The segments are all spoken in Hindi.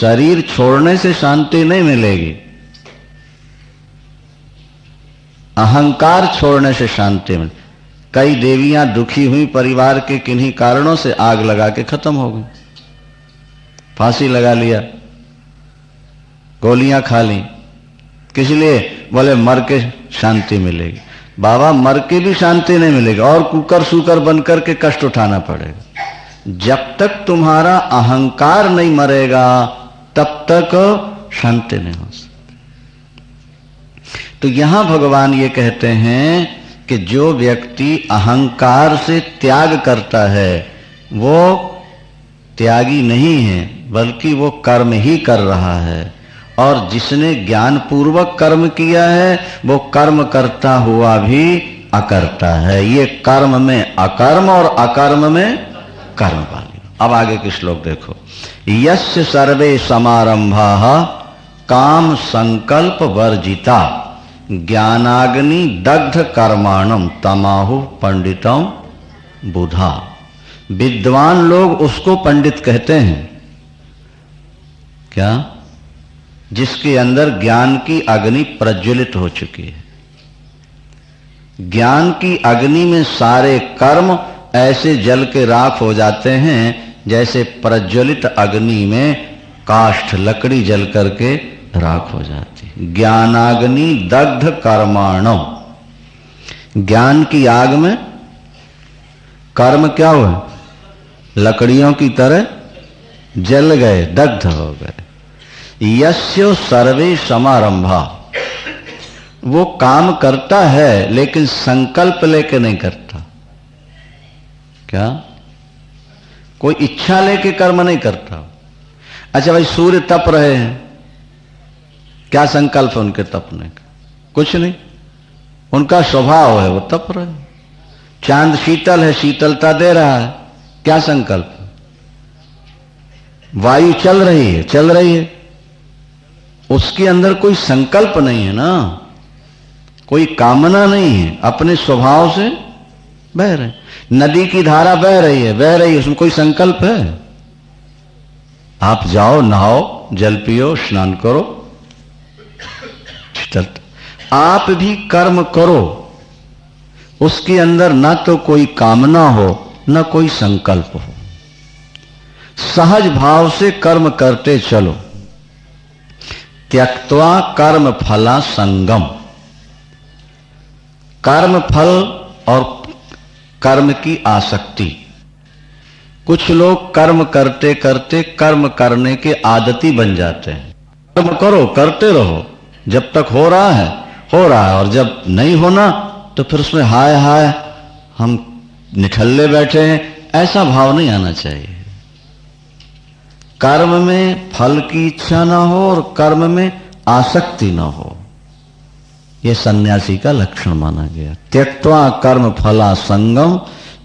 शरीर छोड़ने से शांति नहीं मिलेगी, अहंकार छोड़ने से शांति मिलेगी। कई देवियां दुखी हुई परिवार के किन्हीं कारणों से, आग लगा के खत्म हो गई, फांसी लगा लिया, गोलियां खा ली। किस लिए? बोले मर के शांति मिलेगी। बाबा मर के भी शांति नहीं मिलेगी, और कुकर सूकर बनकर के कष्ट उठाना पड़ेगा। जब तक तुम्हारा अहंकार नहीं मरेगा तब तक शांति नहीं हो सकती। तो यहां भगवान ये कहते हैं कि जो व्यक्ति अहंकार से त्याग करता है वो त्यागी नहीं है, बल्कि वो कर्म ही कर रहा है। और जिसने ज्ञान पूर्वक कर्म किया है वो कर्म करता हुआ भी अकर्ता है। ये कर्म में अकर्म और अकर्म में कर्म वाली। अब आगे के श्लोक देखो। यस्य सर्वे समारंभाः काम संकल्प वर्जिता ज्ञानाग्नि दग्ध कर्माणम तमाहु पंडितम बुधा। विद्वान लोग उसको पंडित कहते हैं। क्या? जिसके अंदर ज्ञान की अग्नि प्रज्वलित हो चुकी है। ज्ञान की अग्नि में सारे कर्म ऐसे जल के राख हो जाते हैं जैसे प्रज्वलित अग्नि में काष्ठ लकड़ी जल करके राख हो जाती है। ज्ञानाग्नि दग्ध कर्माणो। ज्ञान की आग में कर्म क्या हुए? लकड़ियों की तरह जल गए, दग्ध हो गए। यस्य सर्वे समारंभा। वो काम करता है लेकिन संकल्प लेके नहीं करता। क्या? कोई इच्छा लेके कर्म नहीं करता। अच्छा भाई, सूर्य तप रहे हैं, क्या संकल्प है उनके तपने का? कुछ नहीं, उनका स्वभाव है, वो तप रहे हैं। चांद शीतल है, शीतलता दे रहा है, क्या संकल्प? वायु चल रही है, चल रही है, उसके अंदर कोई संकल्प नहीं है ना, कोई कामना नहीं है, अपने स्वभाव से बह रहे। नदी की धारा बह रही है, बह रही है, उसमें कोई संकल्प है? आप जाओ, नहाओ, जल पियो, स्नान करो, आप भी कर्म करो, उसके अंदर ना तो कोई कामना हो ना कोई संकल्प हो, सहज भाव से कर्म करते चलो। त्यक्त्वा कर्म फला संगम। कर्म फल और कर्म की आसक्ति। कुछ लोग कर्म करते करते कर्म करने के आदती बन जाते हैं। कर्म करो, करते रहो, जब तक हो रहा है हो रहा है, और जब नहीं होना तो फिर उसमें हाय हाय हम निठल्ले बैठे हैं, ऐसा भाव नहीं आना चाहिए। कर्म में फल की इच्छा ना हो और कर्म में आसक्ति ना हो, यह सन्यासी का लक्षण माना गया। त्यक्त्वा कर्म फला संगम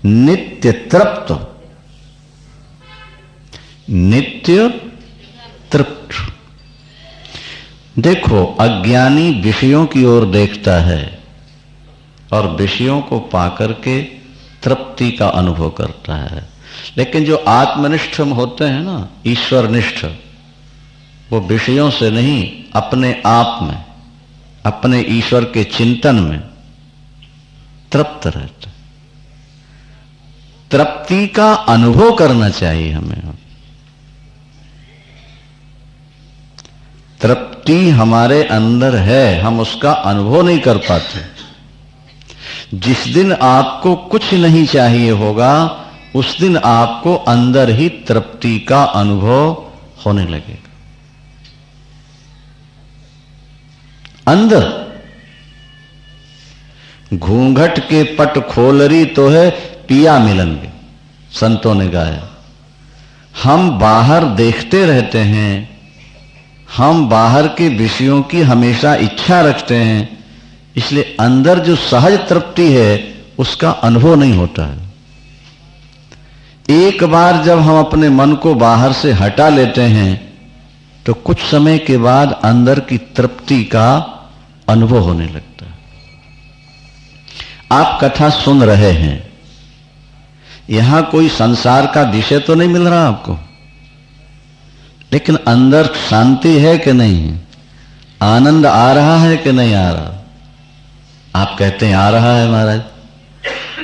नित्य तृप्त। नित्य तृप्त। देखो, अज्ञानी विषयों की ओर देखता है और विषयों को पाकर के तृप्ति का अनुभव करता है, लेकिन जो आत्मनिष्ठ होते हैं ना, ईश्वरनिष्ठ, वो विषयों से नहीं, अपने आप में, अपने ईश्वर के चिंतन में तृप्त रहते। तृप्ति का अनुभव करना चाहिए हमें। तृप्ति हमारे अंदर है, हम उसका अनुभव नहीं कर पाते। जिस दिन आपको कुछ नहीं चाहिए होगा उस दिन आपको अंदर ही तृप्ति का अनुभव होने लगेगा। अंदर घूंघट के पट खोलरी तो है पिया मिलेंगे, संतों ने गाया। हम बाहर देखते रहते हैं, हम बाहर के विषयों की हमेशा इच्छा रखते हैं, इसलिए अंदर जो सहज तृप्ति है उसका अनुभव नहीं होता है। एक बार जब हम अपने मन को बाहर से हटा लेते हैं तो कुछ समय के बाद अंदर की तृप्ति का अनुभव होने लगता है। आप कथा सुन रहे हैं, यहां कोई संसार का विषय तो नहीं मिल रहा आपको, लेकिन अंदर शांति है कि नहीं है? आनंद आ रहा है कि नहीं आ रहा? आप कहते हैं आ रहा है महाराज,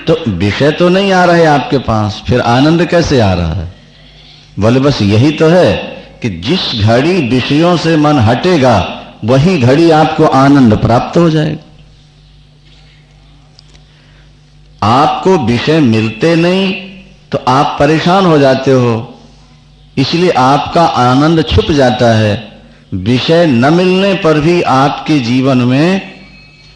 तो विषय तो नहीं आ रहे आपके पास, फिर आनंद कैसे आ रहा है? बोले बस यही तो है कि जिस घड़ी विषयों से मन हटेगा वही घड़ी आपको आनंद प्राप्त हो जाएगा। आपको विषय मिलते नहीं तो आप परेशान हो जाते हो, इसलिए आपका आनंद छुप जाता है। विषय न मिलने पर भी आपके जीवन में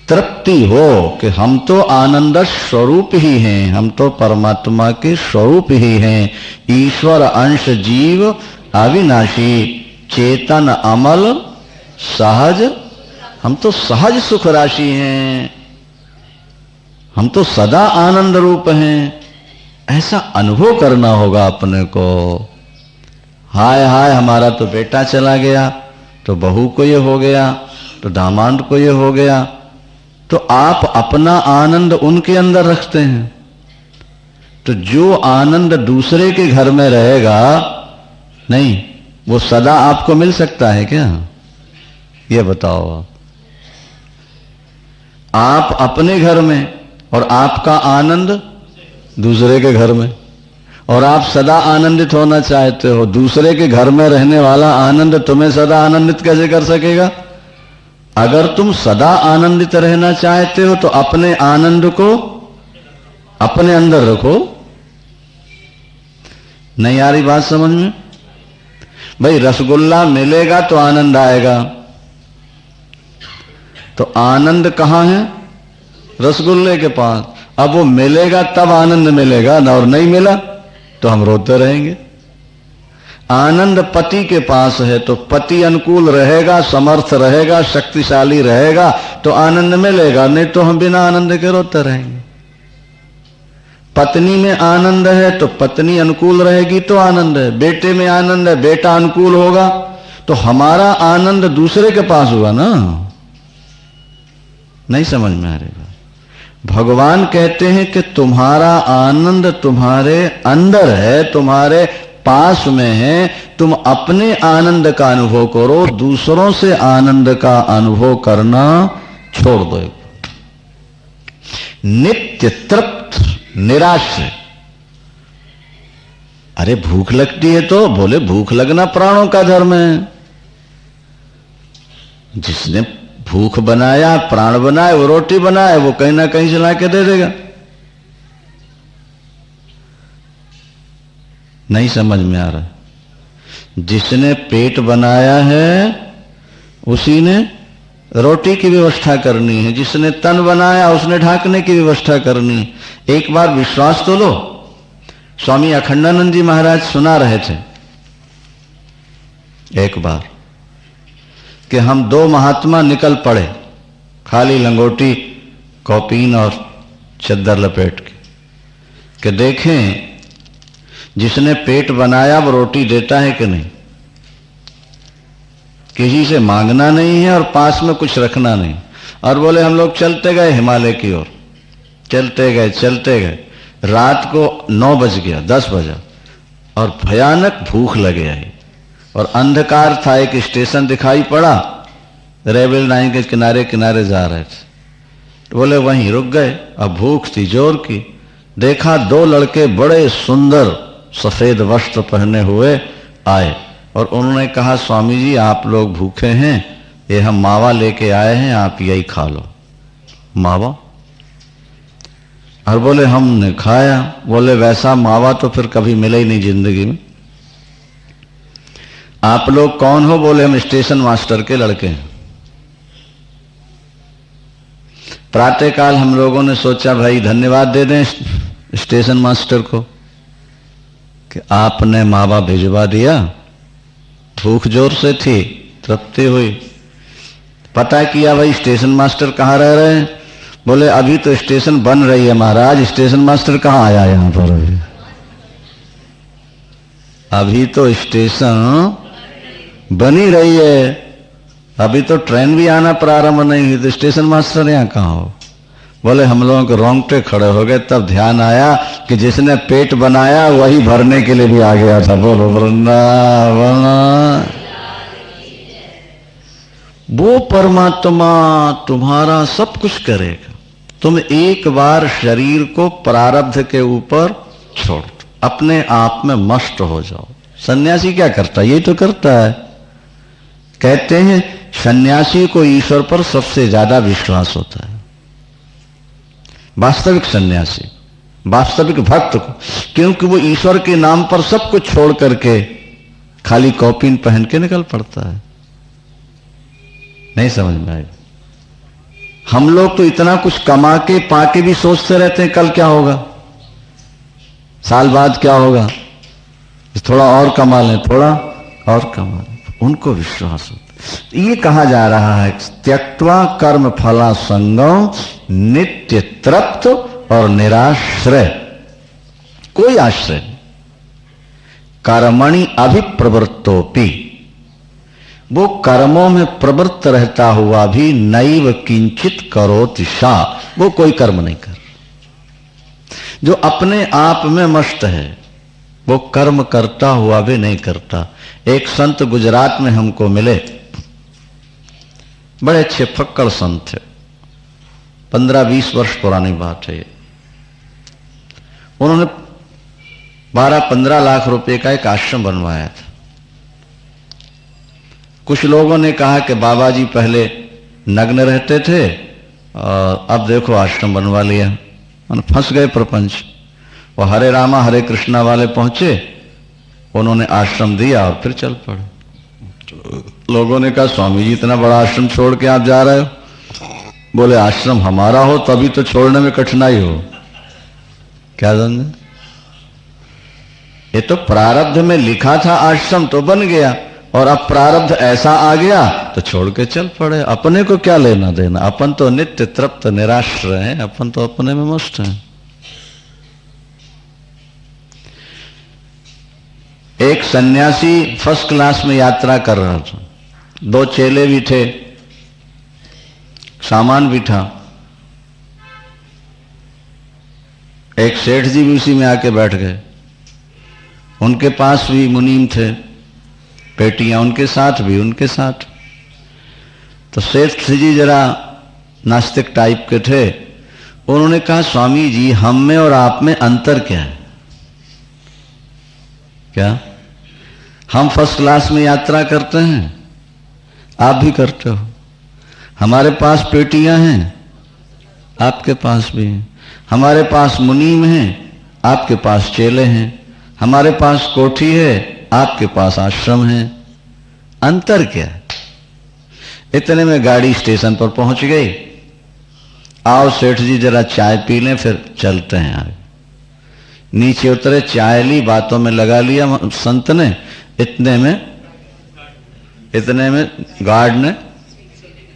तृप्ति हो कि हम तो आनंद स्वरूप ही हैं, हम तो परमात्मा के स्वरूप ही हैं, ईश्वर अंश जीव अविनाशी चेतन अमल सहज, हम तो सहज सुख राशि हैं, हम तो सदा आनंद रूप हैं। ऐसा अनुभव करना होगा अपने को। हाय हाय हमारा तो बेटा चला गया, तो बहू को ये हो गया, तो दामाद को ये हो गया, तो आप अपना आनंद उनके अंदर रखते हैं। तो जो आनंद दूसरे के घर में रहेगा नहीं, वो सदा आपको मिल सकता है क्या? ये बताओ। आप अपने घर में और आपका आनंद दूसरे के घर में, और आप सदा आनंदित होना चाहते हो, दूसरे के घर में रहने वाला आनंद तुम्हें सदा आनंदित कैसे कर सकेगा? अगर तुम सदा आनंदित रहना चाहते हो तो अपने आनंद को अपने अंदर रखो। नहीं आ रही बात समझ में? भाई रसगुल्ला मिलेगा तो आनंद आएगा, तो आनंद कहां है? रसगुल्ले के पास। अब वो मिलेगा तब आनंद मिलेगा ना, और नहीं मिला तो हम रोते रहेंगे। आनंद पति के पास है तो पति अनुकूल रहेगा, समर्थ रहेगा, शक्तिशाली रहेगा तो आनंद मिलेगा, नहीं तो हम बिना आनंद के रोते रहेंगे। पत्नी में आनंद है तो पत्नी अनुकूल रहेगी तो आनंद है, बेटे में आनंद है, बेटा अनुकूल होगा तो हमारा आनंद दूसरे के पास हुआ ना। नहीं समझ में आ रही। भगवान कहते हैं कि तुम्हारा आनंद तुम्हारे अंदर है, तुम्हारे पास में है, तुम अपने आनंद का अनुभव करो, दूसरों से आनंद का अनुभव करना छोड़ दो। नित्य तृप्त निराश्रय। अरे भूख लगती है तो बोले भूख लगना प्राणों का धर्म है। जिसने भूख बनाया, प्राण बनाए, वो रोटी बनाए, वो कहीं ना कहीं से ला के दे देगा। नहीं समझ में आ रहा। जिसने पेट बनाया है उसी ने रोटी की व्यवस्था करनी है, जिसने तन बनाया उसने ढाकने की व्यवस्था करनी है। एक बार विश्वास तो लो। स्वामी अखंडानंद जी महाराज सुना रहे थे एक बार कि हम दो महात्मा निकल पड़े, खाली लंगोटी, कौपीन और चद्दर लपेट के, कि देखें जिसने पेट बनाया वो रोटी देता है कि नहीं। किसी से मांगना नहीं है और पास में कुछ रखना नहीं। और बोले हम लोग चलते गए हिमालय की ओर, चलते गए। रात को 9 बज गया, 10 बजा और भयानक भूख लगे आई और अंधकार था। एक स्टेशन दिखाई पड़ा, रेलवे लाइन के किनारे किनारे जा रहे थे, तो बोले वहीं रुक गए। अब भूख थी जोर की। देखा 2 लड़के बड़े सुंदर सफेद वस्त्र पहने हुए आए और उन्होंने कहा स्वामी जी आप लोग भूखे हैं, ये हम मावा लेके आए हैं, आप यही खा लो। मावा? और बोले हमने खाया। बोले वैसा मावा तो फिर कभी मिला ही नहीं जिंदगी में। आप लोग कौन हो? बोले हम स्टेशन मास्टर के लड़के हैं। प्रातःकाल हम लोगों ने सोचा भाई धन्यवाद दे दें स्टेशन मास्टर को कि आपने मावा भिजवा दिया। भूख जोर से थी, तृप्ति हुई। पता किया भाई स्टेशन मास्टर कहाँ रह रहे हैं? बोले अभी तो स्टेशन बन रही है महाराज, स्टेशन मास्टर कहाँ आया यहां पर? अभी तो स्टेशन बनी रही है, अभी तो ट्रेन भी आना प्रारंभ नहीं हुई, तो स्टेशन मास्टर यहाँ कहाँ हो? बोले हम लोगों के रोंगटे खड़े हो गए। तब ध्यान आया कि जिसने पेट बनाया वही भरने के लिए भी आ गया था। बोलो वृंदावन। वो परमात्मा तुम्हारा सब कुछ करेगा। तुम एक बार शरीर को प्रारब्ध के ऊपर छोड़ दो, अपने आप में मस्त हो जाओ। सन्यासी क्या करता है? यही तो करता है। कहते हैं सन्यासी को ईश्वर पर सबसे ज्यादा विश्वास होता है। वास्तविक सन्यासी, वास्तविक भक्त को, क्योंकि वो ईश्वर के नाम पर सब कुछ छोड़ करके खाली कॉपिन पहन के निकल पड़ता है। नहीं समझ में आएगा। हम लोग तो इतना कुछ कमा के पाके भी सोचते रहते हैं कल क्या होगा, साल बाद क्या होगा, थोड़ा और कमा लें, थोड़ा और कमा लें। उनको विश्वास होता है। ये कहा जा रहा है त्यक्त्वा कर्म फला संगम नित्य तृप्त और निराश्रय, कोई आश्रय नहीं। कर्मणि अभिप्रवृत्तोपि, वो कर्मों में प्रवृत्त रहता हुआ भी नैव किंचित करोति सा, वो कोई कर्म नहीं कर। जो अपने आप में मस्त है वो कर्म करता हुआ भी नहीं करता। एक संत गुजरात में हमको मिले, बड़े अच्छे फक्कड़ संत थे, 15-20 वर्ष पुरानी बात है ये। उन्होंने 12-15 लाख रुपए का एक आश्रम बनवाया था। कुछ लोगों ने कहा कि बाबा जी पहले नग्न रहते थे और अब देखो आश्रम बनवा लिया। फंस गए प्रपंच। वो हरे रामा हरे कृष्णा वाले पहुंचे, उन्होंने आश्रम दिया और फिर चल पड़े। लोगों ने कहा स्वामी जी इतना बड़ा आश्रम छोड़ के आप जा रहे हो? बोले आश्रम हमारा हो तभी तो छोड़ने में कठिनाई हो। क्या समझे? ये तो प्रारब्ध में लिखा था आश्रम तो बन गया, और अब प्रारब्ध ऐसा आ गया तो छोड़ के चल पड़े। अपने को क्या लेना देना, अपन तो नित्य तृप्त निराश्रय हैं, अपन तो अपने में मस्त हैं। एक सन्यासी फर्स्ट क्लास में यात्रा कर रहा था, 2 चेले भी थे, सामान भी था। एक सेठ जी भी उसी में आके बैठ गए, उनके पास भी मुनीम थे, पेटियां उनके साथ भी उनके साथ। तो सेठ जी जरा नास्तिक टाइप के थे, उन्होंने कहा स्वामी जी हम में और आप में अंतर क्या है? क्या हम फर्स्ट क्लास में यात्रा करते हैं, आप भी करते हो। हमारे पास पेटियां हैं, आपके पास भी हैं। हमारे पास मुनीम हैं, आपके पास चेले हैं। हमारे पास कोठी है, आपके पास आश्रम है। अंतर क्या है? इतने में गाड़ी स्टेशन पर पहुंच गई। आओ सेठ जी जरा चाय पी लें फिर चलते हैं आगे। नीचे उतरे, चाय ली, बातों में लगा लिया संत ने। इतने में गार्ड ने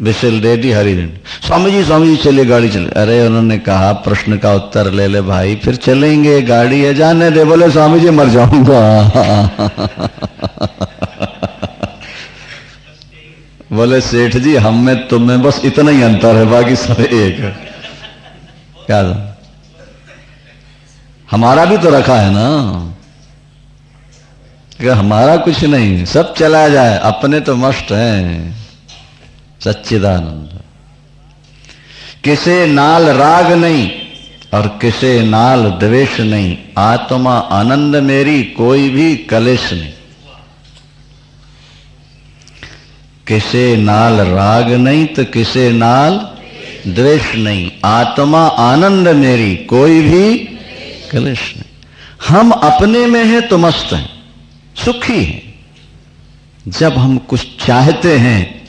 विसिल दे दी, हरी झंडी। स्वामी जी चलिए गाड़ी चले। अरे उन्होंने कहा प्रश्न का उत्तर ले ले भाई, फिर चलेंगे, गाड़ी है जाने दे। बोले स्वामी जी मर जाऊंगा। बोले सेठ जी हम में तुम में बस इतना ही अंतर है, बाकी सब एक है। क्या हमारा भी तो रखा है ना, कि हमारा कुछ नहीं, सब चला जाए, अपने तो मस्त हैं। सच्चिदानंद। किसे नाल राग नहीं और किसे नाल द्वेष नहीं, आत्मा आनंद मेरी कोई भी कलेश नहीं। किसे नाल राग नहीं तो किसे नाल द्वेष नहीं, आत्मा आनंद मेरी कोई भी कलेश नहीं। हम अपने में हैं तो मस्त हैं, सुखी हैं। जब हम कुछ चाहते हैं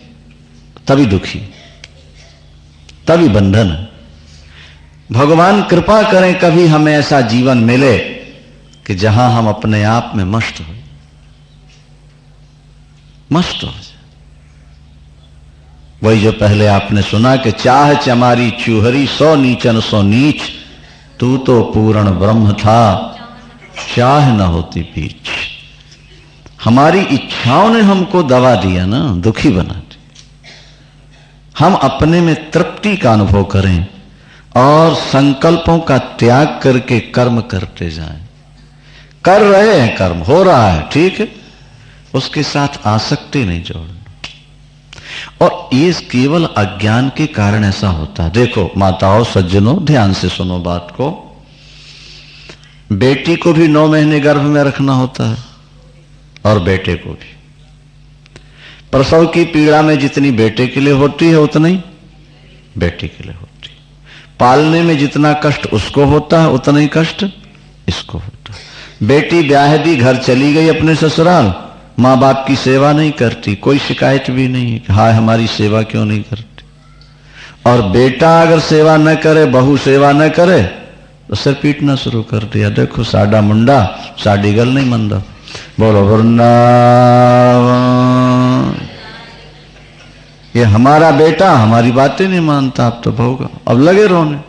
तभी दुखी, तभी बंधन है। भगवान कृपा करें कभी हमें ऐसा जीवन मिले कि जहां हम अपने आप में मस्त हो जाए। वही जो पहले आपने सुना कि चाह चमारी चूहरी 100 नीचन 100 नीच, तू तो पूर्ण ब्रह्म था चाह न होती पीछ। हमारी इच्छाओं ने हमको दबा दिया ना, दुखी बना दिया। हम अपने में तृप्ति का अनुभव करें और संकल्पों का त्याग करके कर्म करते जाएं। कर रहे हैं कर्म, हो रहा है, ठीक है, उसके साथ आसक्ति नहीं जोड़ना। और ये केवल अज्ञान के कारण ऐसा होता है। देखो माताओं सज्जनों, ध्यान से सुनो बात को। बेटी को भी 9 महीने गर्भ में रखना होता है और बेटे को भी। प्रसव की पीड़ा में जितनी बेटे के लिए होती है उतना ही बेटी के लिए होती है। पालने में जितना कष्ट उसको होता है उतना ही कष्ट इसको होता है। बेटी ब्याह दी, घर चली गई अपने ससुराल, माँ बाप की सेवा नहीं करती, कोई शिकायत भी नहीं है, हाय हमारी सेवा क्यों नहीं करती। और बेटा अगर सेवा न करे, बहू सेवा न करे तो सिर पीटना शुरू कर दिया, देखो साडा मुंडा साडी गल नहीं मंदा। बोलो वृंदावन। ये हमारा बेटा हमारी बातें नहीं मानता, अब तो भोगा। अब लगे रोने।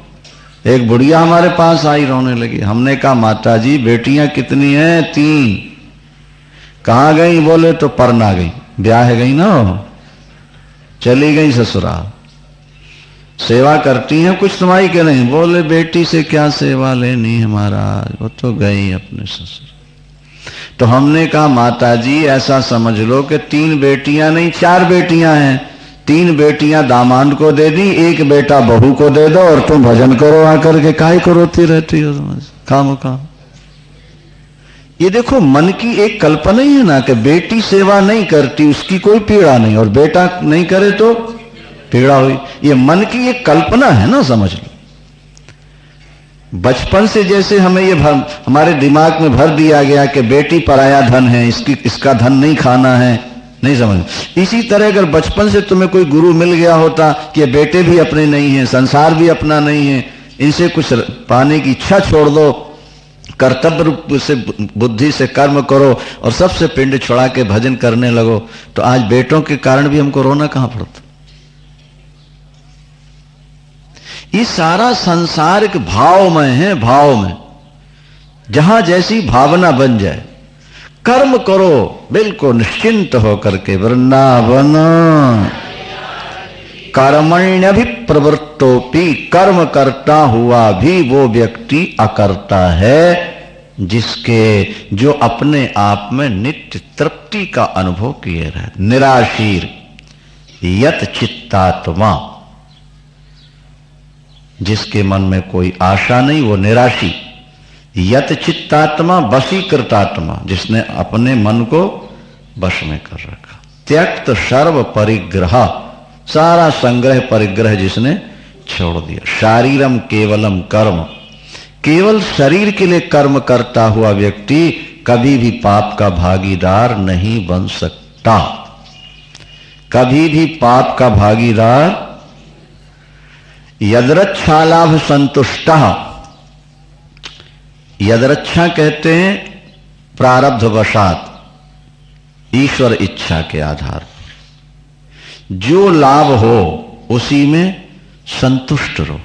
एक बुढ़िया हमारे पास आई, रोने लगी। हमने कहा माता जी बेटियां कितनी हैं? 3। कहाँ गई? बोले तो परना गई, ब्याह गई ना, चली गई ससुराल। सेवा करती हैं कुछ तुम्हारी के नहीं? बोले बेटी से क्या सेवा लेनी है महाराज, वो तो गई अपने ससुर। तो हमने कहा माता जी ऐसा समझ लो कि 3 बेटियां नहीं 4 बेटियां हैं। 3 बेटियां दामाद को दे दी, 1 बेटा बहू को दे दो और तुम भजन करो आकर के। काहे को रोती रहती हो तुम काम काम। ये देखो मन की एक कल्पना ही है ना कि बेटी सेवा नहीं करती उसकी कोई पीड़ा नहीं, और बेटा नहीं करे तो पीड़ा हुई। ये मन की एक कल्पना है ना, समझ लो। बचपन से जैसे हमें ये हमारे दिमाग में भर दिया गया कि बेटी पराया धन है, इसका धन नहीं खाना है, नहीं समझ। इसी तरह अगर बचपन से तुम्हें कोई गुरु मिल गया होता कि बेटे भी अपने नहीं है, संसार भी अपना नहीं है, इनसे कुछ पाने की इच्छा छोड़ दो, कर्तव्य रूप से बुद्धि से कर्म करो और सबसे पिंड छोड़ा के भजन करने लगो, तो आज बेटों के कारण भी हमको रोना कहां पड़ता। ये सारा संसार एक भावमय है, भाव में जहां जैसी भावना बन जाए। कर्म करो बिल्कुल निश्चिंत होकर के। वृंदावन कर्मण्यभिप्रवृत्तोपि, कर्म करता हुआ भी वो व्यक्ति अकर्ता है जिसके जो अपने आप में नित्य तृप्ति का अनुभव किए रहे। निराशीर यत चित्तात्मा, जिसके मन में कोई आशा नहीं वो निराशी। यत चित्तात्मा वशीकृतात्मा, जिसने अपने मन को वश में कर रखा। त्यक्त सर्व परिग्रह, सारा संग्रह परिग्रह जिसने छोड़ दिया। शारीरम केवलम कर्म, केवल शरीर के लिए कर्म करता हुआ व्यक्ति कभी भी पाप का भागीदार नहीं बन सकता, कभी भी पाप का भागीदार। यदरच्छालाभ संतुष्टः, यदरच्छा कहते हैं प्रारब्ध वशात, ईश्वर इच्छा के आधार पर जो लाभ हो उसी में संतुष्ट रहो।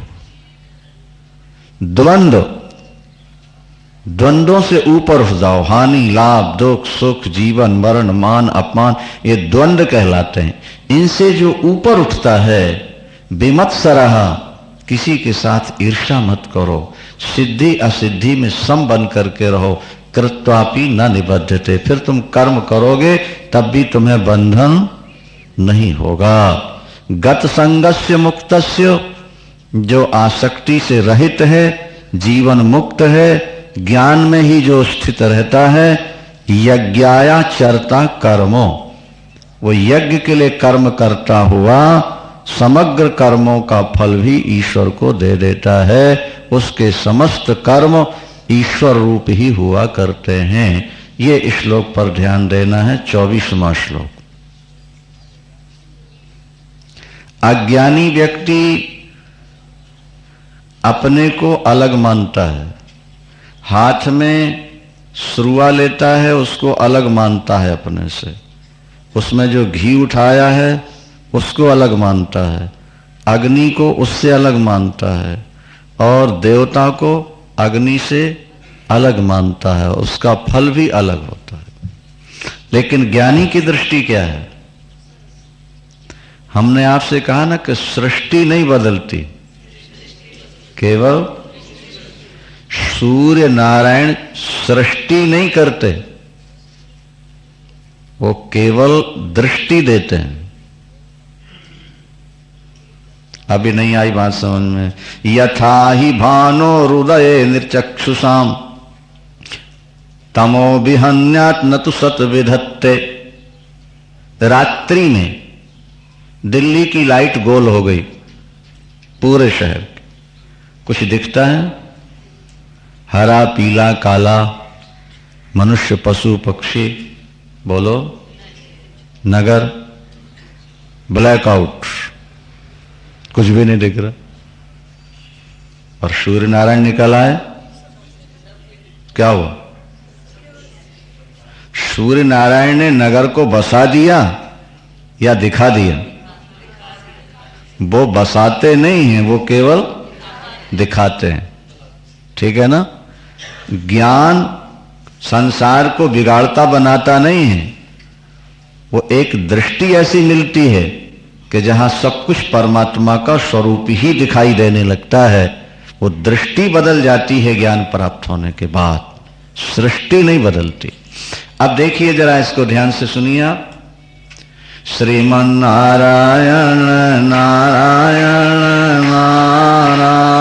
द्वंद्वों से ऊपर उठ जाओ। हानि लाभ दुख सुख जीवन मरण मान अपमान, ये द्वंद्व कहलाते हैं। इनसे जो ऊपर उठता है, विमत्सरः, किसी के साथ ईर्ष्या मत करो। सिद्धि असिद्धि में सम बन करके रहो। कृत्वापि न निबद्धते, फिर तुम कर्म करोगे तब भी तुम्हें बंधन नहीं होगा। गत संगस्य मुक्तस्य, जो आसक्ति से रहित है, जीवन मुक्त है, ज्ञान में ही जो स्थित रहता है। यज्ञाया चरता कर्मो, वो यज्ञ के लिए कर्म करता हुआ समग्र कर्मों का फल भी ईश्वर को दे देता है। उसके समस्त कर्म ईश्वर रूप ही हुआ करते हैं। ये श्लोक पर ध्यान देना है। 24वां श्लोक। अज्ञानी व्यक्ति अपने को अलग मानता है, हाथ में सुरुआ लेता है उसको अलग मानता है अपने से, उसमें जो घी उठाया है उसको अलग मानता है, अग्नि को उससे अलग मानता है और देवता को अग्नि से अलग मानता है, उसका फल भी अलग होता है। लेकिन ज्ञानी की दृष्टि क्या है? हमने आपसे कहा ना कि सृष्टि नहीं बदलती, केवल सूर्य नारायण सृष्टि नहीं करते, वो केवल दृष्टि देते हैं। अभी नहीं आई बात समझ में। यथा ही भानो हृदय निर्चक्षुषाम तमो विहन्यात् न तु सत विधत्ते। रात्रि में दिल्ली की लाइट गोल हो गई, पूरे शहर कुछ दिखता है? हरा पीला काला, मनुष्य पशु पक्षी, बोलो, नगर, ब्लैकआउट, कुछ भी नहीं दिख रहा। और सूर्य नारायण निकल आए, क्या हुआ? सूर्य नारायण ने नगर को बसा दिया या दिखा दिया? वो बसाते नहीं हैं, वो केवल दिखाते हैं। ठीक है ना? ज्ञान संसार को बिगाड़ता बनाता नहीं है, वो एक दृष्टि ऐसी मिलती है कि जहां सब कुछ परमात्मा का स्वरूप ही दिखाई देने लगता है। वो दृष्टि बदल जाती है ज्ञान प्राप्त होने के बाद, सृष्टि नहीं बदलती। अब देखिए जरा, इसको ध्यान से सुनिए आप। श्रीमन नारायण नारायण नारायण,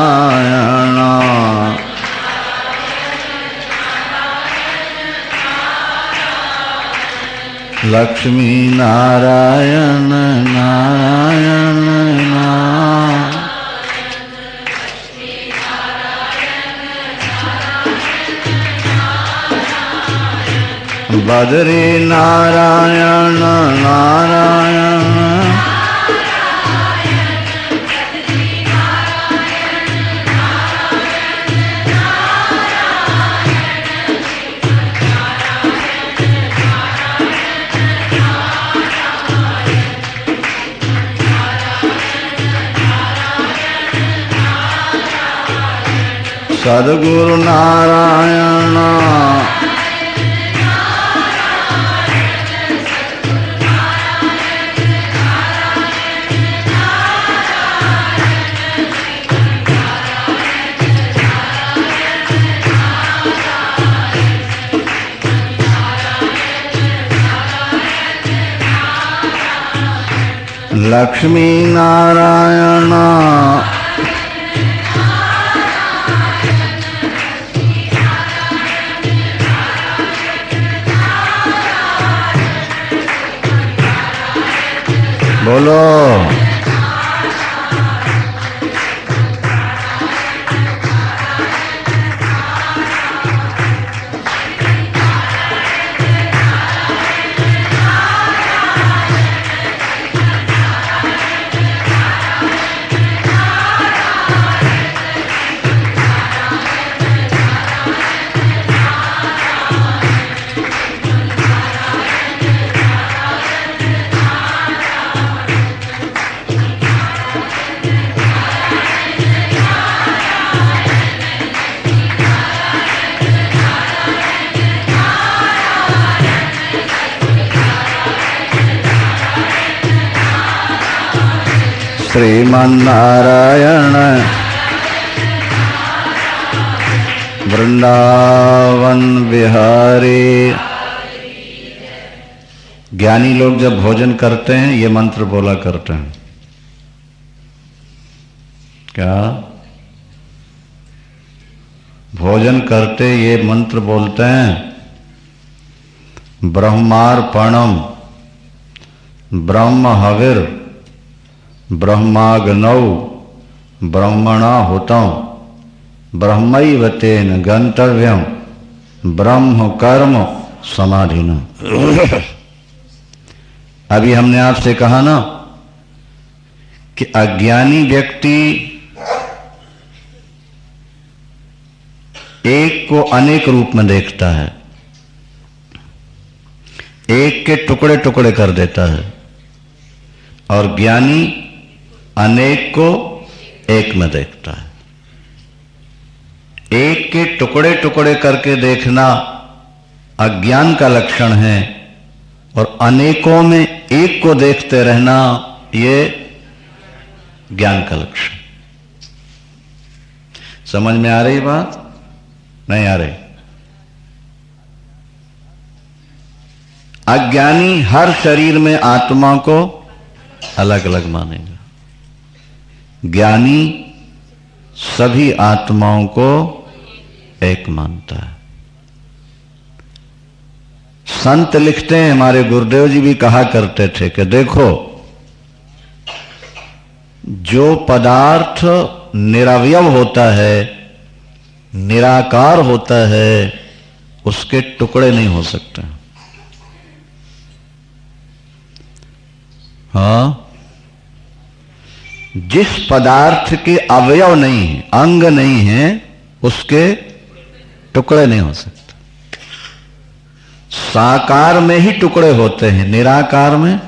लक्ष्मी नारायण नारायण नारायण, बद्री नारायण नारायण, सद्गुरु नारायण, लक्ष्मी नारायण, बोलो, श्रीमन्नारायण वृंदावन बिहारी। ज्ञानी लोग जब भोजन करते हैं ये मंत्र बोला करते हैं, क्या? भोजन करते ये मंत्र बोलते हैं, ब्रह्मार्पणम ब्रह्म हविर ब्रह्माग्नौ ब्रह्मणाहुतं ब्रह्मैव तेन गंतव्यम ब्रह्म कर्म समाधिना। अभी हमने आपसे कहा ना कि अज्ञानी व्यक्ति एक को अनेक रूप में देखता है, एक के टुकड़े टुकड़े कर देता है, और ज्ञानी अनेक को एक में देखता है। एक के टुकड़े टुकड़े करके देखना अज्ञान का लक्षण है, और अनेकों में एक को देखते रहना ये ज्ञान का लक्षण। समझ में आ रही बात? नहीं आ रही? अज्ञानी हर शरीर में आत्मा को अलग अलग मानेगा, ज्ञानी सभी आत्माओं को एक मानता है। संत लिखते हैं, हमारे गुरुदेव जी भी कहा करते थे कि देखो, जो पदार्थ निरवयव होता है, निराकार होता है, उसके टुकड़े नहीं हो सकते। हाँ, जिस पदार्थ के अवयव नहीं है, अंग नहीं है, उसके टुकड़े नहीं हो सकते। साकार में ही टुकड़े होते हैं, निराकार में।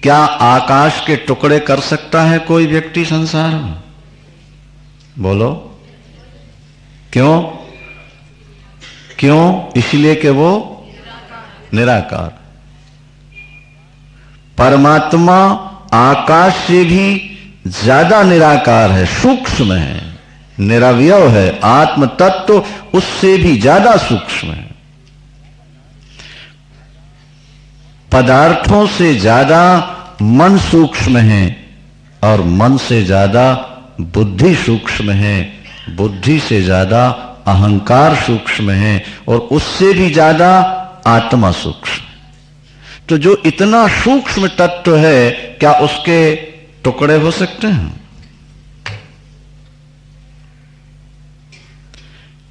क्या आकाश के टुकड़े कर सकता है कोई व्यक्ति संसार में? बोलो क्यों? क्यों? इसलिए कि वो निराकार। परमात्मा आकाश से भी ज्यादा निराकार है, सूक्ष्म है, निरवयव है। आत्म तत्व उससे भी ज्यादा सूक्ष्म है। पदार्थों से ज्यादा मन सूक्ष्म है और मन से ज्यादा बुद्धि सूक्ष्म है, बुद्धि से ज्यादा अहंकार सूक्ष्म है और उससे भी ज्यादा आत्मा सूक्ष्म। तो जो इतना सूक्ष्म तत्व है, क्या उसके टुकड़े हो सकते हैं?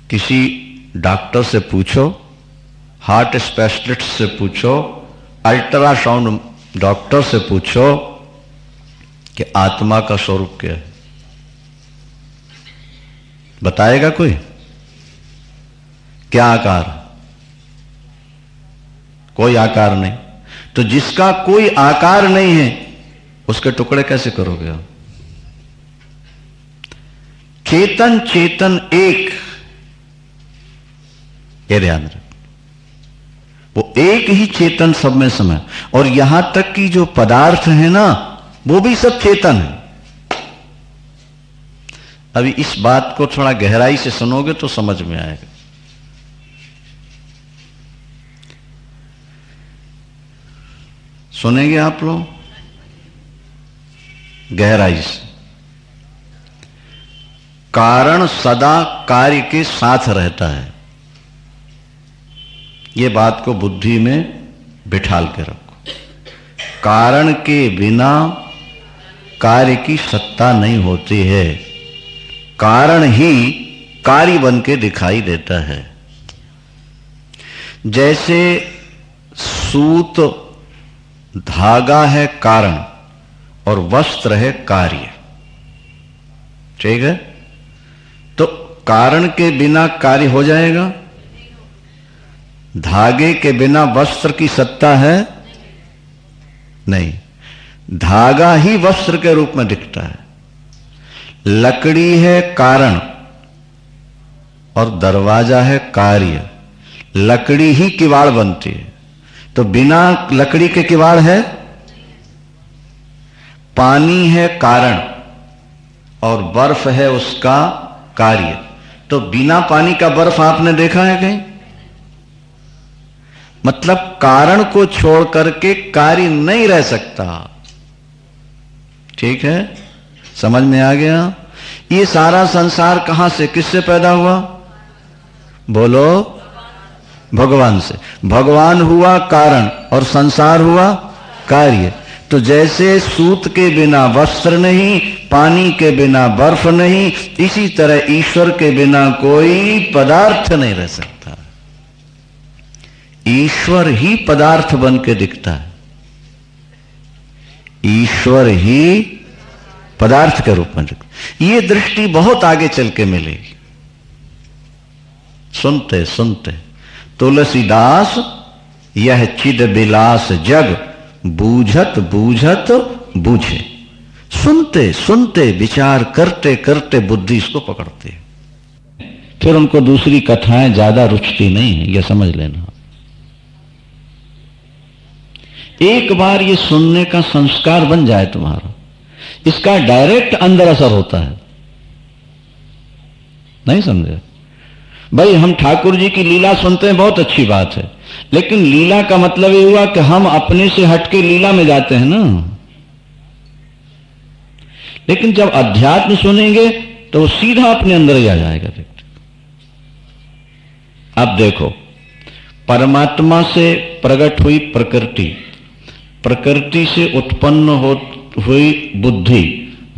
किसी डॉक्टर से पूछो, हार्ट स्पेशलिस्ट से पूछो, अल्ट्रासाउंड डॉक्टर से पूछो कि आत्मा का स्वरूप क्या है, बताएगा कोई? क्या आकार? कोई आकार नहीं। तो जिसका कोई आकार नहीं है, उसके टुकड़े कैसे करोगे आप? चेतन चेतन एक, ये ध्यान रख। वो एक ही चेतन सब में समय, और यहां तक कि जो पदार्थ है ना, वो भी सब चेतन है। अभी इस बात को थोड़ा गहराई से सुनोगे तो समझ में आएगा। सुनेंगे आप लोग गहराई से। कारण सदा कार्य के साथ रहता है, ये बात को बुद्धि में बिठाल के रखो। कारण के बिना कार्य की सत्ता नहीं होती है, कारण ही कार्य बन के दिखाई देता है। जैसे सूत धागा है कारण और वस्त्र है कार्य, ठीक है? तो कारण के बिना कार्य हो जाएगा? धागे के बिना वस्त्र की सत्ता है? नहीं। धागा ही वस्त्र के रूप में दिखता है। लकड़ी है कारण और दरवाजा है कार्य। लकड़ी ही किवाड़ बनती है, तो बिना लकड़ी के किवाड़ है? पानी है कारण और बर्फ है उसका कार्य, तो बिना पानी का बर्फ आपने देखा है कहीं? मतलब कारण को छोड़ करके कार्य नहीं रह सकता। ठीक है, समझ में आ गया? ये सारा संसार कहां से, किससे पैदा हुआ? बोलो, भगवान से। भगवान हुआ कारण और संसार हुआ कार्य। तो जैसे सूत के बिना वस्त्र नहीं, पानी के बिना बर्फ नहीं, इसी तरह ईश्वर के बिना कोई पदार्थ नहीं रह सकता। ईश्वर ही पदार्थ बन के दिखता है, ईश्वर ही पदार्थ के रूप में दिखता है। ये दृष्टि बहुत आगे चल के मिलेगी। सुनते सुनते तुलसीदास यह चिद बिलास जग बूझत बूझत बूझे। सुनते सुनते विचार करते करते बुद्धि इसको पकड़ती है, फिर उनको दूसरी कथाएं ज्यादा रुचती नहीं है, यह समझ लेना। एक बार ये सुनने का संस्कार बन जाए तुम्हारा, इसका डायरेक्ट अंदर असर होता है। नहीं समझे भाई? हम ठाकुर जी की लीला सुनते हैं, बहुत अच्छी बात है, लेकिन लीला का मतलब ये हुआ कि हम अपने से हटके लीला में जाते हैं ना। लेकिन जब अध्यात्म सुनेंगे तो वो सीधा अपने अंदर ही आ जाएगा व्यक्ति। अब देखो, परमात्मा से प्रकट हुई प्रकृति, प्रकृति से उत्पन्न हुई बुद्धि,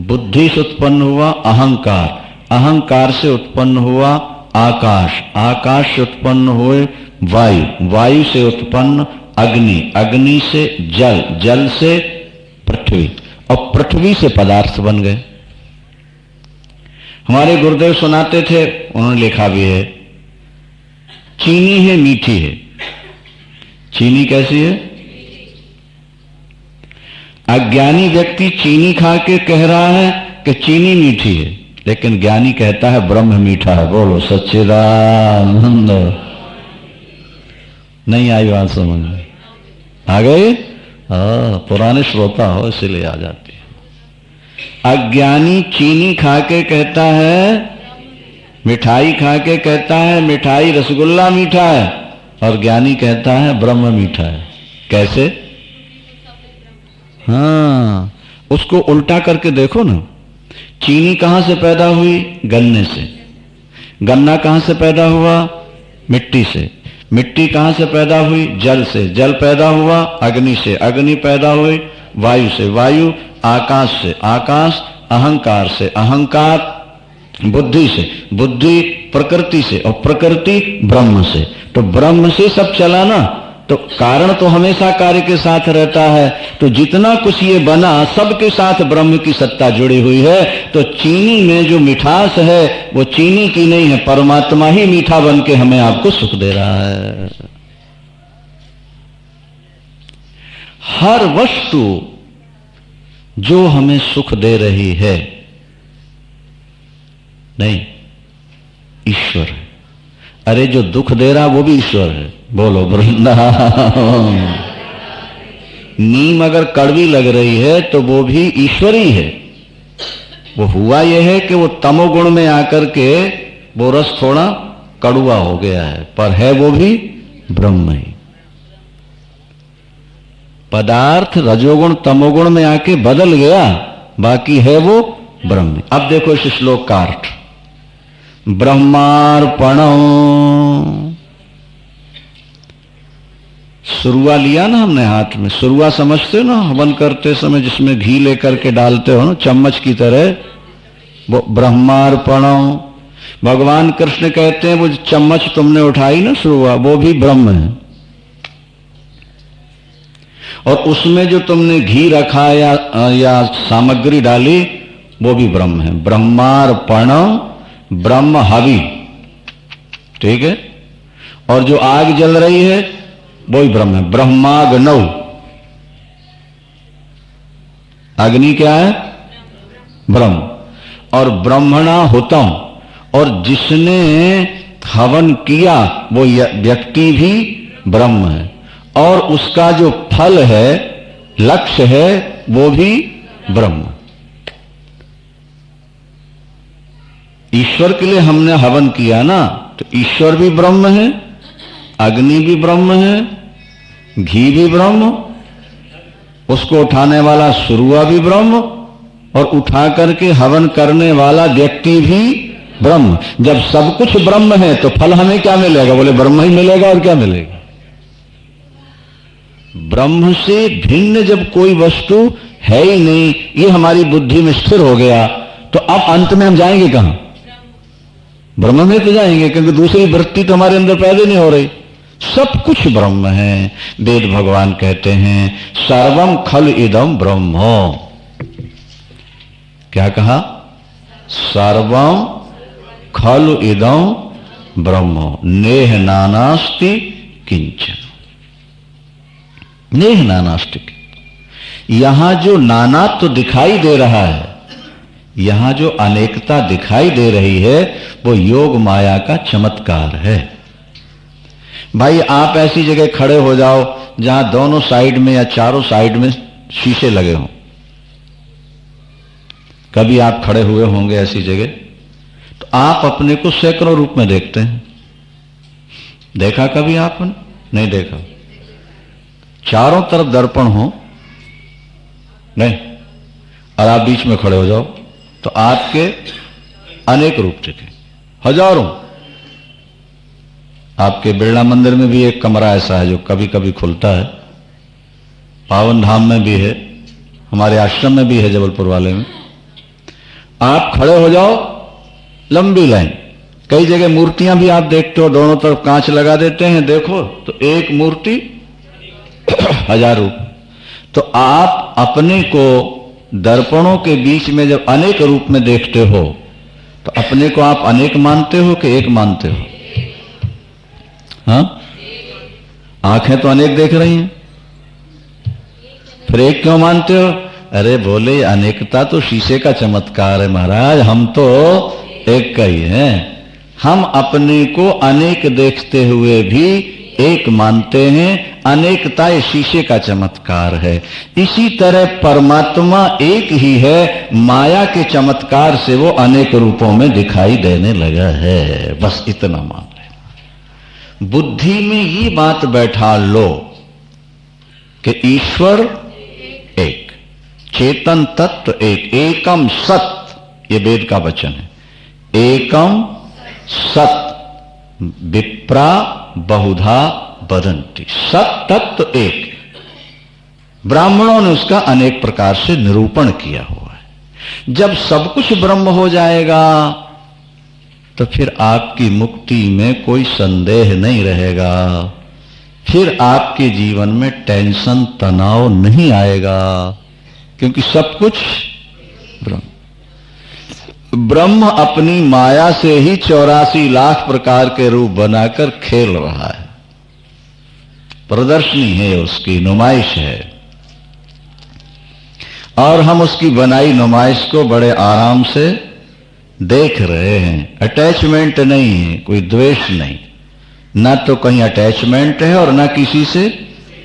बुद्धि से उत्पन्न हुआ अहंकार, अहंकार से उत्पन्न हुआ आकाश, आकाश से उत्पन्न हुए वायु, वायु से उत्पन्न अग्नि, अग्नि से जल, जल से पृथ्वी, और पृथ्वी से पदार्थ बन गए। हमारे गुरुदेव सुनाते थे, उन्होंने लिखा भी है, चीनी है मीठी है। चीनी कैसी है? अज्ञानी व्यक्ति चीनी खा के कह रहा है कि चीनी मीठी है, लेकिन ज्ञानी कहता है ब्रह्म मीठा है। बोलो सच्चिदानंद। नहीं आई बात समझ में? आ गई? पुराने श्रोता हो इसीलिए आ जाती है। अज्ञानी चीनी खा के कहता है, मिठाई खा के कहता है मिठाई रसगुल्ला मीठा है, और ज्ञानी कहता है ब्रह्म मीठा है। कैसे? हाँ, उसको उल्टा करके देखो ना। चीनी कहां से पैदा हुई? गन्ने से। गन्ना कहां से पैदा हुआ? मिट्टी से। मिट्टी कहां से पैदा हुई? जल से। जल पैदा हुआ अग्नि से। अग्नि पैदा हुई वायु से। वायु आकाश से। आकाश अहंकार से। अहंकार बुद्धि से। बुद्धि प्रकृति से, और प्रकृति ब्रह्म से। तो ब्रह्म से सब चला ना, तो कारण तो हमेशा कार्य के साथ रहता है। तो जितना कुछ ये बना सबके साथ ब्रह्म की सत्ता जुड़ी हुई है। तो चीनी में जो मिठास है वो चीनी की नहीं है, परमात्मा ही मीठा बन के हमें आपको सुख दे रहा है। हर वस्तु जो हमें सुख दे रही है, नहीं, ईश्वर है। अरे जो दुख दे रहा वो भी ईश्वर है। बोलो वृंदावन। नीम अगर कड़वी लग रही है तो वो भी ईश्वर ही है। वो हुआ यह है कि वो तमोगुण में आकर के वो रस थोड़ा कड़वा हो गया है, पर है वो भी ब्रह्म ही। पदार्थ रजोगुण तमोगुण में आके बदल गया, बाकी है वो ब्रह्म। अब देखो इस श्लोक का अर्थ, ब्रह्मार्पणम्। सुरुआ लिया ना हमने हाथ में, सुरुआ समझते हो ना, हवन करते समय जिसमें घी लेकर के डालते हो ना चम्मच की तरह, वो ब्रह्मार्पणम्। भगवान कृष्ण कहते हैं वो चम्मच तुमने उठाई ना सुरुआ, वो भी ब्रह्म है। और उसमें जो तुमने घी रखा या सामग्री डाली वो भी ब्रह्म है। ब्रह्मार्पणम्, ब्रह्म हवि, ठीक है। और जो आग जल रही है वो ही ब्रह्म है। ब्रह्माग्नौ, अग्नि क्या है? ब्रह्म। और ब्रह्मणा हुतम, और जिसने हवन किया वो व्यक्ति भी ब्रह्म है। और उसका जो फल है, लक्ष्य है, वो भी ब्रह्म। ईश्वर के लिए हमने हवन किया ना, तो ईश्वर भी ब्रह्म है, अग्नि भी ब्रह्म है, घी भी ब्रह्म, उसको उठाने वाला सुरुआ भी ब्रह्म, और उठा करके हवन करने वाला व्यक्ति भी ब्रह्म। जब सब कुछ ब्रह्म है तो फल हमें क्या मिलेगा? बोले ब्रह्म ही मिलेगा, और क्या मिलेगा? ब्रह्म से भिन्न जब कोई वस्तु है ही नहीं, ये हमारी बुद्धि में स्थिर हो गया, तो अब अंत में हम जाएंगे कहां? ब्रह्म में तो जाएंगे, क्योंकि दूसरी वृत्ति तो हमारे अंदर पैदा नहीं हो रही। सब कुछ ब्रह्म है। वेद भगवान कहते हैं सर्वम खल इदम ब्रह्म। क्या कहा? सर्वम खल इदम ब्रह्म, नेह नानास्ति किंचन। नेह नानास्ति। यहां जो नानात्व तो दिखाई दे रहा है, यहां जो अनेकता दिखाई दे रही है, वो योग माया का चमत्कार है। भाई आप ऐसी जगह खड़े हो जाओ जहां दोनों साइड में या चारों साइड में शीशे लगे हों। कभी आप खड़े हुए होंगे ऐसी जगह, तो आप अपने को सैकड़ों रूप में देखते हैं। देखा कभी आपने? नहीं देखा। चारों तरफ दर्पण हो, नहीं, और आप बीच में खड़े हो जाओ तो आपके अनेक रूप दिखे, हजारों। आपके बिरला मंदिर में भी एक कमरा ऐसा है जो कभी कभी खुलता है, पावन धाम में भी है, हमारे आश्रम में भी है, जबलपुर वाले में। आप खड़े हो जाओ, लंबी लाइन। कई जगह मूर्तियां भी आप देखते हो, दोनों तरफ कांच लगा देते हैं, देखो तो एक मूर्ति हजार रूप। तो आप अपने को दर्पणों के बीच में जब अनेक रूप में देखते हो तो अपने को आप अनेक मानते हो कि एक मानते हो? हाँ, आंखें तो अनेक देख रही हैं, फिर एक क्यों मानते हो? अरे बोले अनेकता तो शीशे का चमत्कार है महाराज, हम तो एक का ही है। हम अपने को अनेक देखते हुए भी एक मानते हैं, अनेकता ये शीशे का चमत्कार है। इसी तरह परमात्मा एक ही है, माया के चमत्कार से वो अनेक रूपों में दिखाई देने लगा है। बस इतना मान ले, बुद्धि में ये बात बैठा लो कि ईश्वर एक, चेतन तत्व एक, एकम सत, ये वेद का वचन है। एकम सत विप्रा बहुधा वदंती, सत तत्व एक। ब्राह्मणों ने उसका अनेक प्रकार से निरूपण किया हुआ है। जब सब कुछ ब्रह्म हो जाएगा तो फिर आपकी मुक्ति में कोई संदेह नहीं रहेगा, फिर आपके जीवन में टेंशन तनाव नहीं आएगा, क्योंकि सब कुछ ब्रह्म। ब्रह्म अपनी माया से ही 84 लाख प्रकार के रूप बनाकर खेल रहा है, प्रदर्शनी है, उसकी नुमाइश है, और हम उसकी बनाई नुमाइश को बड़े आराम से देख रहे हैं। अटैचमेंट नहीं है, कोई द्वेष नहीं, ना तो कहीं अटैचमेंट है और ना किसी से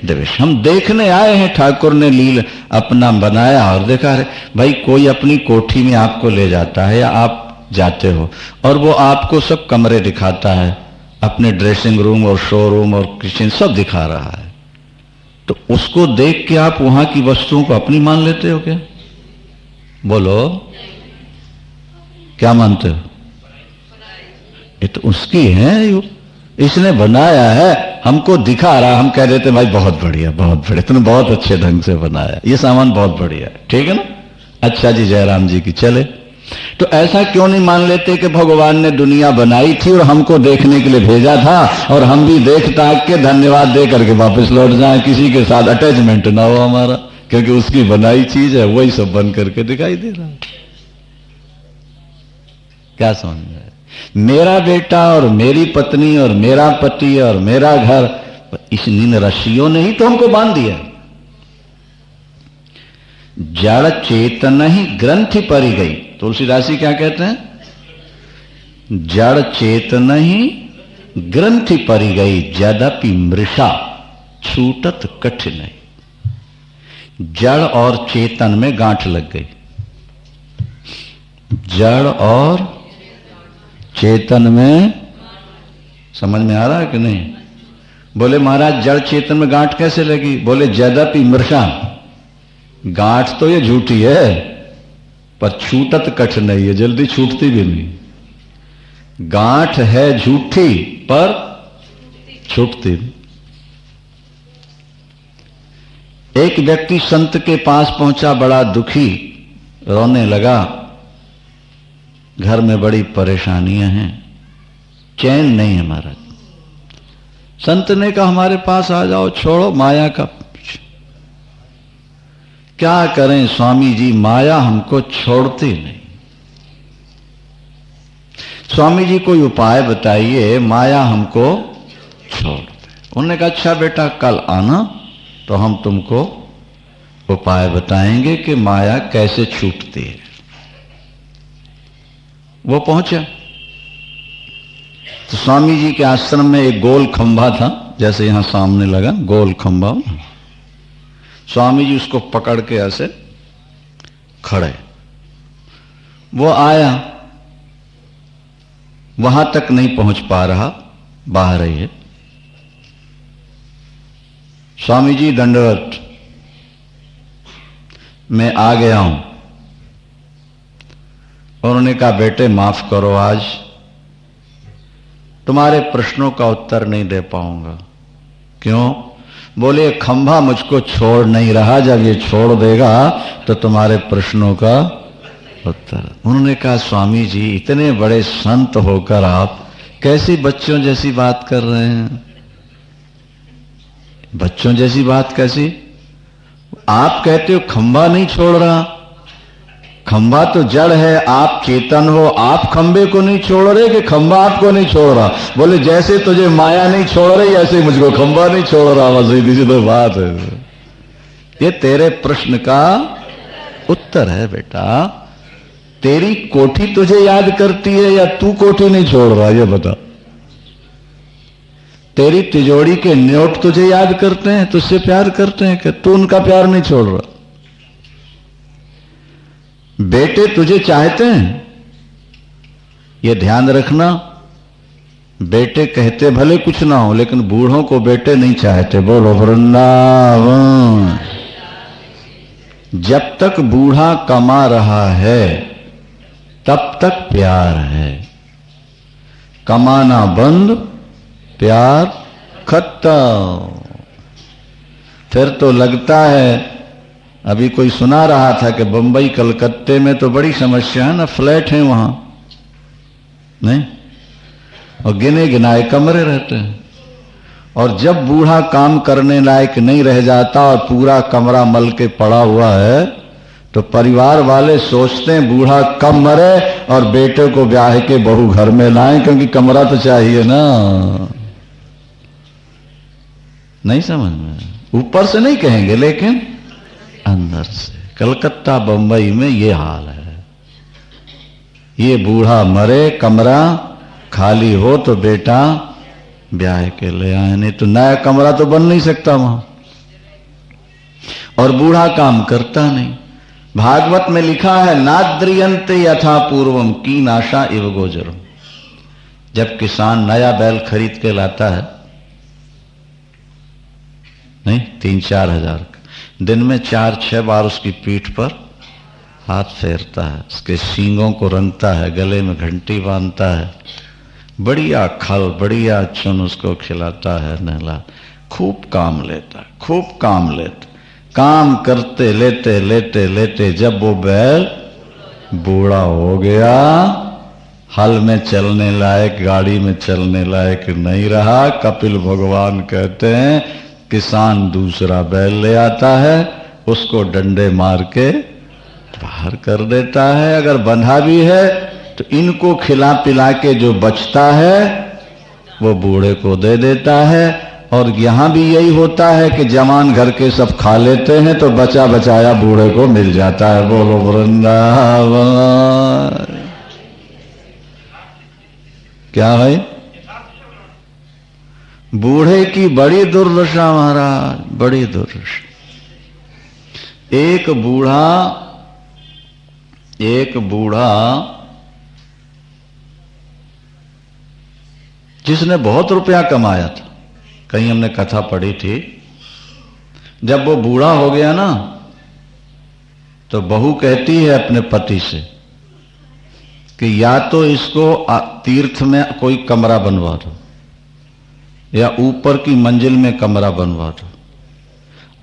द्वेष। हम देखने आए हैं, ठाकुर ने लील अपना बनाया और देखा। रहे भाई, कोई अपनी कोठी में आपको ले जाता है या आप जाते हो और वो आपको सब कमरे दिखाता है, अपने ड्रेसिंग रूम और शोरूम और किचन सब दिखा रहा है, तो उसको देख के आप वहां की वस्तुओं को अपनी मान लेते हो क्या? बोलो, क्या मानते हो? ये तो उसकी है, इसने बनाया है, हमको दिखा रहा, हम कह देते भाई बहुत बढ़िया बहुत बढ़िया, तुमने बहुत अच्छे ढंग से बनाया, ये सामान बहुत बढ़िया है, ठीक है ना, अच्छा जी जयराम जी की चले। तो ऐसा क्यों नहीं मान लेते कि भगवान ने दुनिया बनाई थी और हमको देखने के लिए भेजा था, और हम भी देख ताक के धन्यवाद दे करके वापस लौट जाए, किसी के साथ अटैचमेंट ना हो हमारा, क्योंकि उसकी बनाई चीज है, वही सब बन करके दिखाई दे रहा है। क्या समझ में? मेरा बेटा और मेरी पत्नी और मेरा पति और मेरा घर, इन रस्सियों ने ही तो हमको बांध दिया। जड़ चेतन ही ग्रंथि परी गई, तुलसीदास जी क्या कहते हैं? जड़ चेतन ही ग्रंथि परी गई, यद्यपि मृषा छूटत कठिन। जड़ और चेतन में गांठ लग गई। जड़ और चेतन में, समझ में आ रहा है कि नहीं? बोले महाराज जड़ चेतन में गांठ कैसे लगी? बोले यद्यपि मृषा, गांठ तो ये झूठी है पर छूटत कठिन है, ये जल्दी छूटती भी नहीं। गांठ है झूठी पर छूटती नहीं। एक व्यक्ति संत के पास पहुंचा, बड़ा दुखी, रोने लगा, घर में बड़ी परेशानियां हैं, चैन नहीं है महाराज। संत ने कहा हमारे पास आ जाओ, छोड़ो माया का। क्या करें स्वामी जी, माया हमको छोड़ती नहीं। स्वामी जी कोई उपाय बताइए, माया हमको छोड़ दे। उन्होंने कहा अच्छा बेटा कल आना तो हम तुमको उपाय बताएंगे कि माया कैसे छूटती है। वो पहुंचा तो स्वामी जी के आश्रम में एक गोल खंभा था, जैसे यहां सामने लगा गोल खंभा। स्वामी जी उसको पकड़ के ऐसे खड़े। वो आया, वहां तक नहीं पहुंच पा रहा, बाहर ही है। स्वामी जी दंडवत, मैं आ गया हूं। उन्होंने कहा बेटे माफ करो, आज तुम्हारे प्रश्नों का उत्तर नहीं दे पाऊंगा। क्यों? बोले खंभा मुझको छोड़ नहीं रहा, जब ये छोड़ देगा तो तुम्हारे प्रश्नों का उत्तर। उन्होंने कहा स्वामी जी इतने बड़े संत होकर आप कैसी बच्चों जैसी बात कर रहे हैं? बच्चों जैसी बात कैसी? आप कहते हो खंभा नहीं छोड़ रहा, खंभा तो जड़ है, आप चेतन हो, आप खंभे को नहीं छोड़ रहे कि खंभा आपको नहीं छोड़ रहा? बोले जैसे तुझे माया नहीं छोड़ रही ऐसे मुझको खंभा नहीं छोड़ रहा। बस सीधी तो बात है। ये तेरे प्रश्न का उत्तर है बेटा। तेरी कोठी तुझे याद करती है या तू कोठी नहीं छोड़ रहा, ये बता। तेरी तिजोरी के नोट तुझे याद करते हैं, तुझसे प्यार करते हैं कि तू उनका प्यार नहीं छोड़ रहा? बेटे तुझे चाहते हैं, ये ध्यान रखना। बेटे कहते भले कुछ ना हो, लेकिन बूढ़ों को बेटे नहीं चाहते। बोलो वृंदावन। जब तक बूढ़ा कमा रहा है तब तक प्यार है, कमाना बंद, प्यार खत्म। फिर तो लगता है, अभी कोई सुना रहा था कि बंबई कलकत्ते में तो बड़ी समस्या है ना, फ्लैट हैं वहां नहीं, और गिने गिनाए कमरे रहते हैं। और जब बूढ़ा काम करने लायक नहीं रह जाता और पूरा कमरा मल के पड़ा हुआ है तो परिवार वाले सोचते हैं बूढ़ा कब मरे और बेटे को ब्याह के बहू घर में लाएं, क्योंकि कमरा तो चाहिए ना। नहीं समझ में? ऊपर से नहीं कहेंगे लेकिन अंदर से। कलकत्ता बंबई में ये हाल है। ये बूढ़ा मरे, कमरा खाली हो तो बेटा ब्याह के ले आए, नहीं तो नया कमरा तो बन नहीं सकता वहां। और बूढ़ा काम करता नहीं। भागवत में लिखा है नाद्रियंते यथा पूर्वम की नाशा इव गोचरम। जब किसान नया बैल खरीद के लाता है, नहीं 3-4 हजार, दिन में 4-6 बार उसकी पीठ पर हाथ फेरता है, उसके सींगों को रंगता है, गले में घंटी बांधता है, बढ़िया खल बढ़िया चुन उसको खिलाता है, नहला, खूब काम लेता है, खूब काम लेता। काम करते लेते लेते लेते जब वो बैल बूढ़ा हो गया, हल में चलने लायक, गाड़ी में चलने लायक नहीं रहा, कपिल भगवान कहते हैं किसान दूसरा बैल ले आता है, उसको डंडे मार के बाहर कर देता है। अगर बंधा भी है तो इनको खिला पिला के जो बचता है वो बूढ़े को दे देता है। और यहां भी यही होता है कि जवान घर के सब खा लेते हैं तो बचा बचाया बूढ़े को मिल जाता है। बोलो वृंदावन। क्या है? बूढ़े की बड़ी दुर्दशा महाराज, बड़ी दुर्दशा। एक बूढ़ा जिसने बहुत रुपया कमाया था, कहीं हमने कथा पढ़ी थी, जब वो बूढ़ा हो गया ना तो बहू कहती है अपने पति से कि या तो इसको तीर्थ में कोई कमरा बनवा दो या ऊपर की मंजिल में कमरा बनवा दो,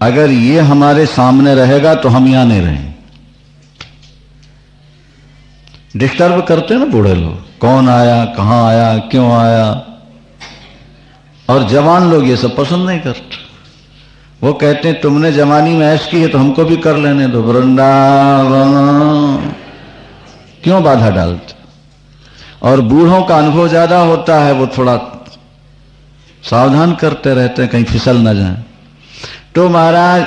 अगर ये हमारे सामने रहेगा तो हम यहां नहीं रहेंगे। डिस्टर्ब करते हैं ना बूढ़े लोग, कौन आया, कहां आया, क्यों आया। और जवान लोग ये सब पसंद नहीं करते। वो कहते हैं तुमने जवानी में ऐश की है तो हमको भी कर लेने दो। वृंदावन। क्यों बाधा डालते? और बूढ़ों का अनुभव ज्यादा होता है, वो थोड़ा सावधान करते रहते हैं कहीं फिसल न जाए। तो महाराज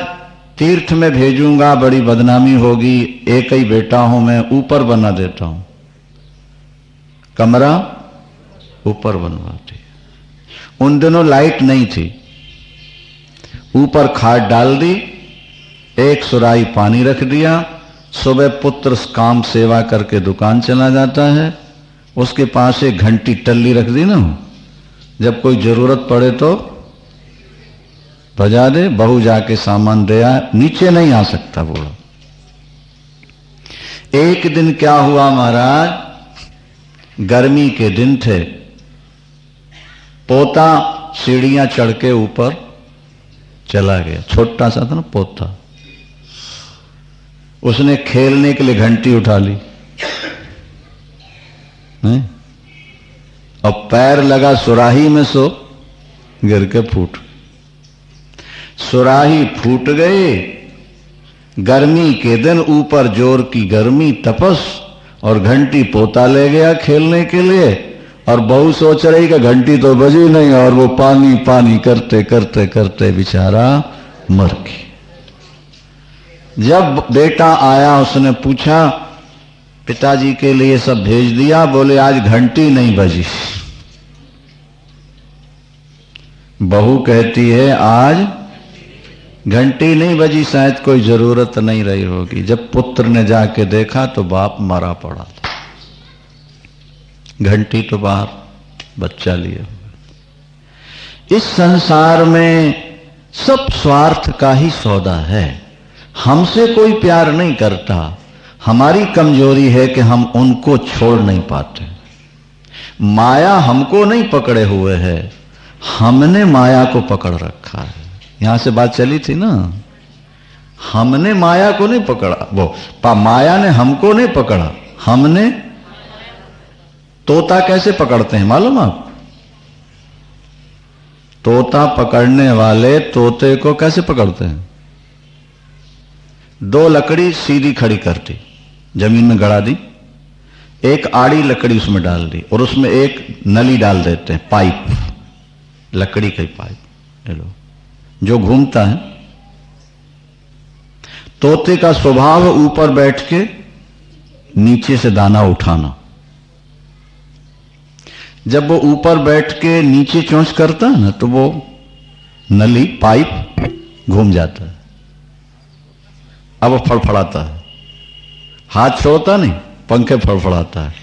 तीर्थ में भेजूंगा, बड़ी बदनामी होगी, एक ही बेटा हूं मैं, ऊपर बना देता हूं, कमरा ऊपर बनवाते। उन दिनों लाइट नहीं थी, ऊपर खाट डाल दी, एक सुराही पानी रख दिया, सुबह पुत्र काम सेवा करके दुकान चला जाता है, उसके पास एक घंटी टल्ली रख दी ना, जब कोई जरूरत पड़े तो बजा दे, बहू जाके सामान दे आए, नीचे नहीं आ सकता बूढ़ा। एक दिन क्या हुआ महाराज, गर्मी के दिन थे, पोता सीढ़ियां चढ़ के ऊपर चला गया, छोटा सा था ना पोता, उसने खेलने के लिए घंटी उठा ली और पैर लगा सुराही में, सो गिर के फूट, सुराही फूट गई। गर्मी के दिन ऊपर जोर की गर्मी तपस, और घंटी पोता ले गया खेलने के लिए, और बहू सोच रही कि घंटी तो बजी नहीं, और वो पानी पानी करते करते करते बेचारा मर गया। जब बेटा आया उसने पूछा, पिताजी के लिए सब भेज दिया, बोले आज घंटी नहीं बजी। बहू कहती है आज घंटी नहीं बजी, शायद कोई जरूरत नहीं रही होगी। जब पुत्र ने जाके देखा तो बाप मरा पड़ा था, घंटी तो बाहर बच्चा लिए हुए। इस संसार में सब स्वार्थ का ही सौदा है, हमसे कोई प्यार नहीं करता। हमारी कमजोरी है कि हम उनको छोड़ नहीं पाते। माया हमको नहीं पकड़े हुए है, हमने माया को पकड़ रखा है। यहां से बात चली थी ना, हमने माया को नहीं पकड़ा, वो माया ने हमको नहीं पकड़ा, हमने। तोता कैसे पकड़ते हैं मालूम आप? तोता पकड़ने वाले तोते को कैसे पकड़ते हैं? दो लकड़ी सीधी खड़ी कर दी, जमीन में गड़ा दी, एक आड़ी लकड़ी उसमें डाल दी, और उसमें एक नली डाल देते हैं, पाइप, लकड़ी का पाइप, लो जो घूमता है। तोते का स्वभाव ऊपर बैठ के नीचे से दाना उठाना। जब वो ऊपर बैठ के नीचे चोंच करता है ना, तो वो नली पाइप घूम जाता है, अब वो फड़फड़ाता है, हाथ छोड़ता नहीं, पंखे फड़फड़ाता है,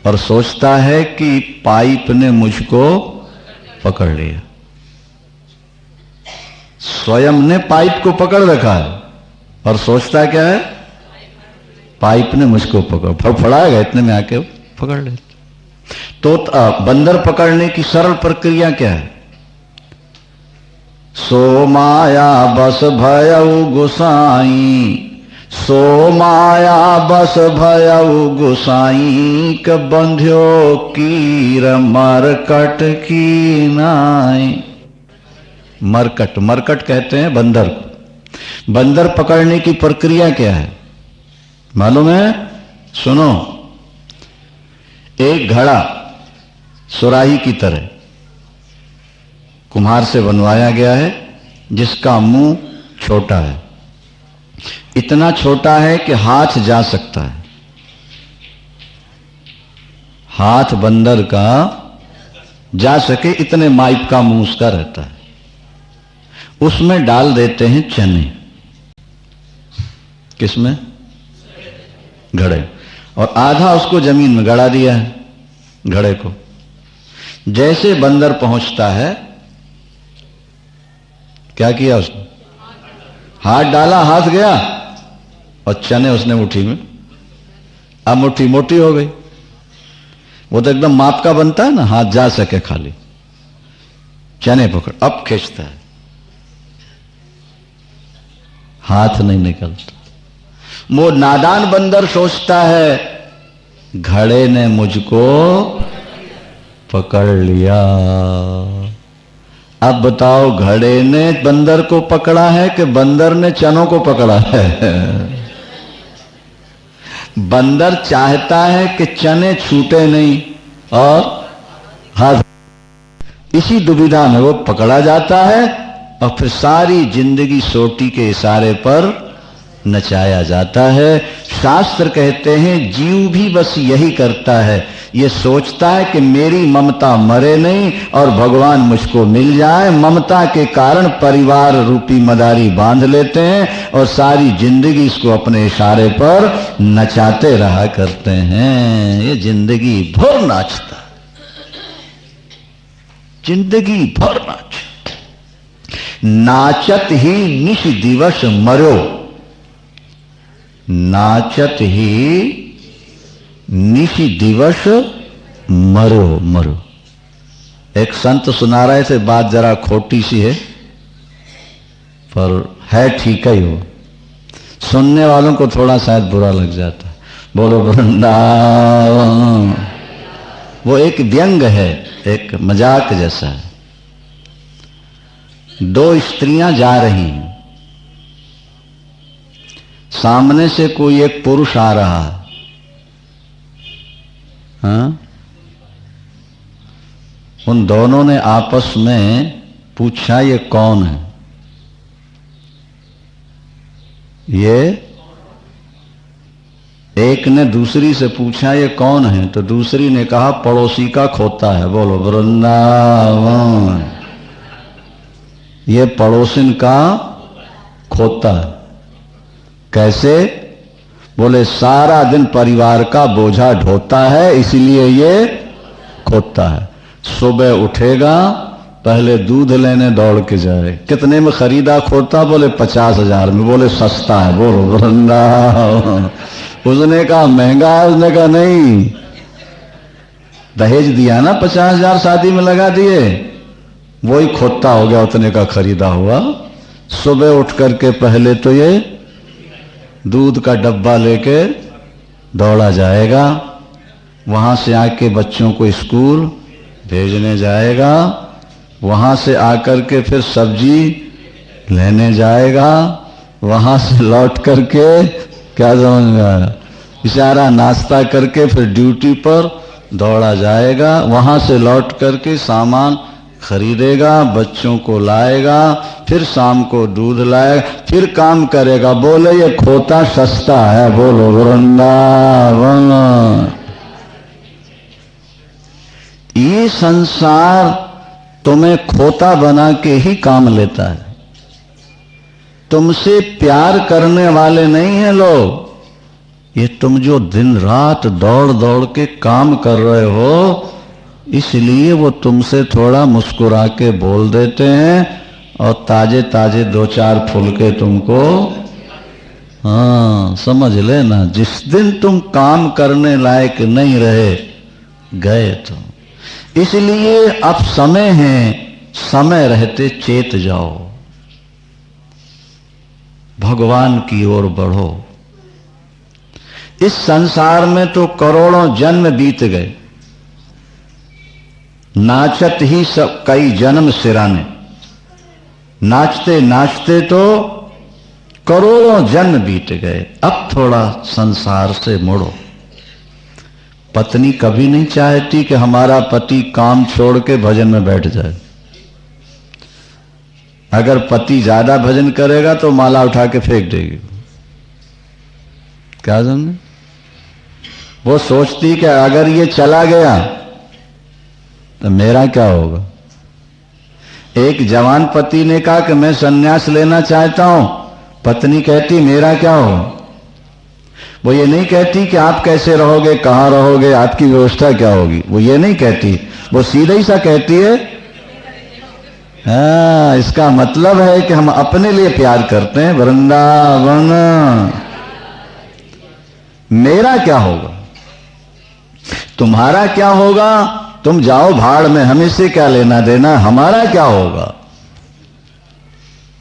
और सोचता है कि पाइप ने मुझको पकड़ लिया। स्वयं ने पाइप को पकड़ रखा है और सोचता क्या है, पाइप ने मुझको पकड़, फड़फड़ाएगा इतने में आके पकड़ ले। तो बंदर पकड़ने की सरल प्रक्रिया क्या है? सो माया बस भयउ गुसाई, सो माया बस भयउ गुसाई, क बंध्यो कीर मरकट की नाई। मरकट, मरकट कहते हैं बंदर को। बंदर पकड़ने की प्रक्रिया क्या है मालूम है? सुनो, एक घड़ा सुराही की तरह कुम्हार से बनवाया गया है, जिसका मुंह छोटा है, इतना छोटा है कि हाथ जा सकता है, हाथ बंदर का जा सके इतने माइप का मुंह उसका रहता है। उसमें डाल देते हैं चने, किसमें? घड़े, और आधा उसको जमीन में गड़ा दिया है घड़े को। जैसे बंदर पहुंचता है, क्या किया उसने? हाथ डाला, हाथ गया, और चने उसने मुट्ठी में, अब मुट्ठी मोटी हो गई। वो तो एकदम माप का बनता है ना, हाथ जा सके खाली, चने पकड़, अब खींचता है, हाथ नहीं निकलता। वो नादान बंदर सोचता है घड़े ने मुझको पकड़ लिया। अब बताओ, घड़े ने बंदर को पकड़ा है कि बंदर ने चनों को पकड़ा है? बंदर चाहता है कि चने छूटे नहीं और हाथ, इसी दुविधा में वो पकड़ा जाता है, और फिर सारी जिंदगी सोटी के इशारे पर नचाया जाता है। शास्त्र कहते हैं जीव भी बस यही करता है, ये सोचता है कि मेरी ममता मरे नहीं और भगवान मुझको मिल जाए। ममता के कारण परिवार रूपी मदारी बांध लेते हैं और सारी जिंदगी इसको अपने इशारे पर नचाते रहा करते हैं। ये जिंदगी भर नाचता, जिंदगी भर नाचत ही निश दिवस मरो, नाचत ही निशि दिवस मरो मरो। एक संत सुना रहे थे, बात जरा खोटी सी है पर है ठीक ही हो, सुनने वालों को थोड़ा शायद बुरा लग जाता। बोलो वृंदावन। वो एक व्यंग है, एक मजाक जैसा है। दो स्त्रियां जा रही हैं, सामने से कोई एक पुरुष आ रहा है। हाँ? उन दोनों ने आपस में पूछा ये कौन है? ये एक ने दूसरी से पूछा ये कौन है, तो दूसरी ने कहा पड़ोसी का खोता है। बोलो वृंदावन। ये पड़ोसिन का खोता है। कैसे? बोले सारा दिन परिवार का बोझा ढोता है, इसलिए ये खोता है। सुबह उठेगा, पहले दूध लेने दौड़ के जाए। कितने में खरीदा खोता? बोले 50,000 में। बोले सस्ता है। बोलो वृंदावन। उसने कहा महंगा है। उसने कहा नहीं, दहेज दिया ना 50,000, शादी में लगा दिए, वही खोता हो गया, उतने का खरीदा हुआ। सुबह उठ करके पहले तो ये दूध का डब्बा लेके दौड़ा जाएगा, वहां से आके बच्चों को स्कूल भेजने जाएगा, वहां से आकर के फिर सब्जी लेने जाएगा, वहां से लौट करके क्या समझ में आया, बेचारा नाश्ता करके फिर ड्यूटी पर दौड़ा जाएगा, वहां से लौट करके सामान खरीदेगा, बच्चों को लाएगा, फिर शाम को दूध लाएगा, फिर काम करेगा। बोले ये खोता सस्ता है। बोलो वृंदावन। ये संसार तुम्हें खोता बना के ही काम लेता है। तुमसे प्यार करने वाले नहीं हैं लोग। ये तुम जो दिन रात दौड़ दौड़ के काम कर रहे हो, इसलिए वो तुमसे थोड़ा मुस्कुरा के बोल देते हैं और ताजे ताजे 2-4 फुलके तुमको, हाँ समझ लेना, जिस दिन तुम काम करने लायक नहीं रहे गए तुम। इसलिए अब समय है, समय रहते चेत जाओ, भगवान की ओर बढ़ो। इस संसार में तो करोड़ों जन्म बीत गए, नाचत ही सब कई जन्म सिराने। नाचते नाचते तो करोड़ों जन्म बीत गए, अब थोड़ा संसार से मुड़ो। पत्नी कभी नहीं चाहती कि हमारा पति काम छोड़ के भजन में बैठ जाए। अगर पति ज्यादा भजन करेगा तो माला उठा के फेंक देगी। क्या समझे? वो सोचती कि अगर ये चला गया तो मेरा क्या होगा। एक जवान पति ने कहा कि मैं संन्यास लेना चाहता हूं, पत्नी कहती मेरा क्या होगा। वो ये नहीं कहती कि आप कैसे रहोगे, कहां रहोगे, आपकी व्यवस्था क्या होगी, वो ये नहीं कहती, वो सीधा ही सा कहती है हाँ, इसका मतलब है कि हम अपने लिए प्यार करते हैं। वृंदावन। मेरा क्या होगा, तुम्हारा क्या होगा, तुम जाओ भाड़ में, हमें से क्या लेना देना, हमारा क्या होगा।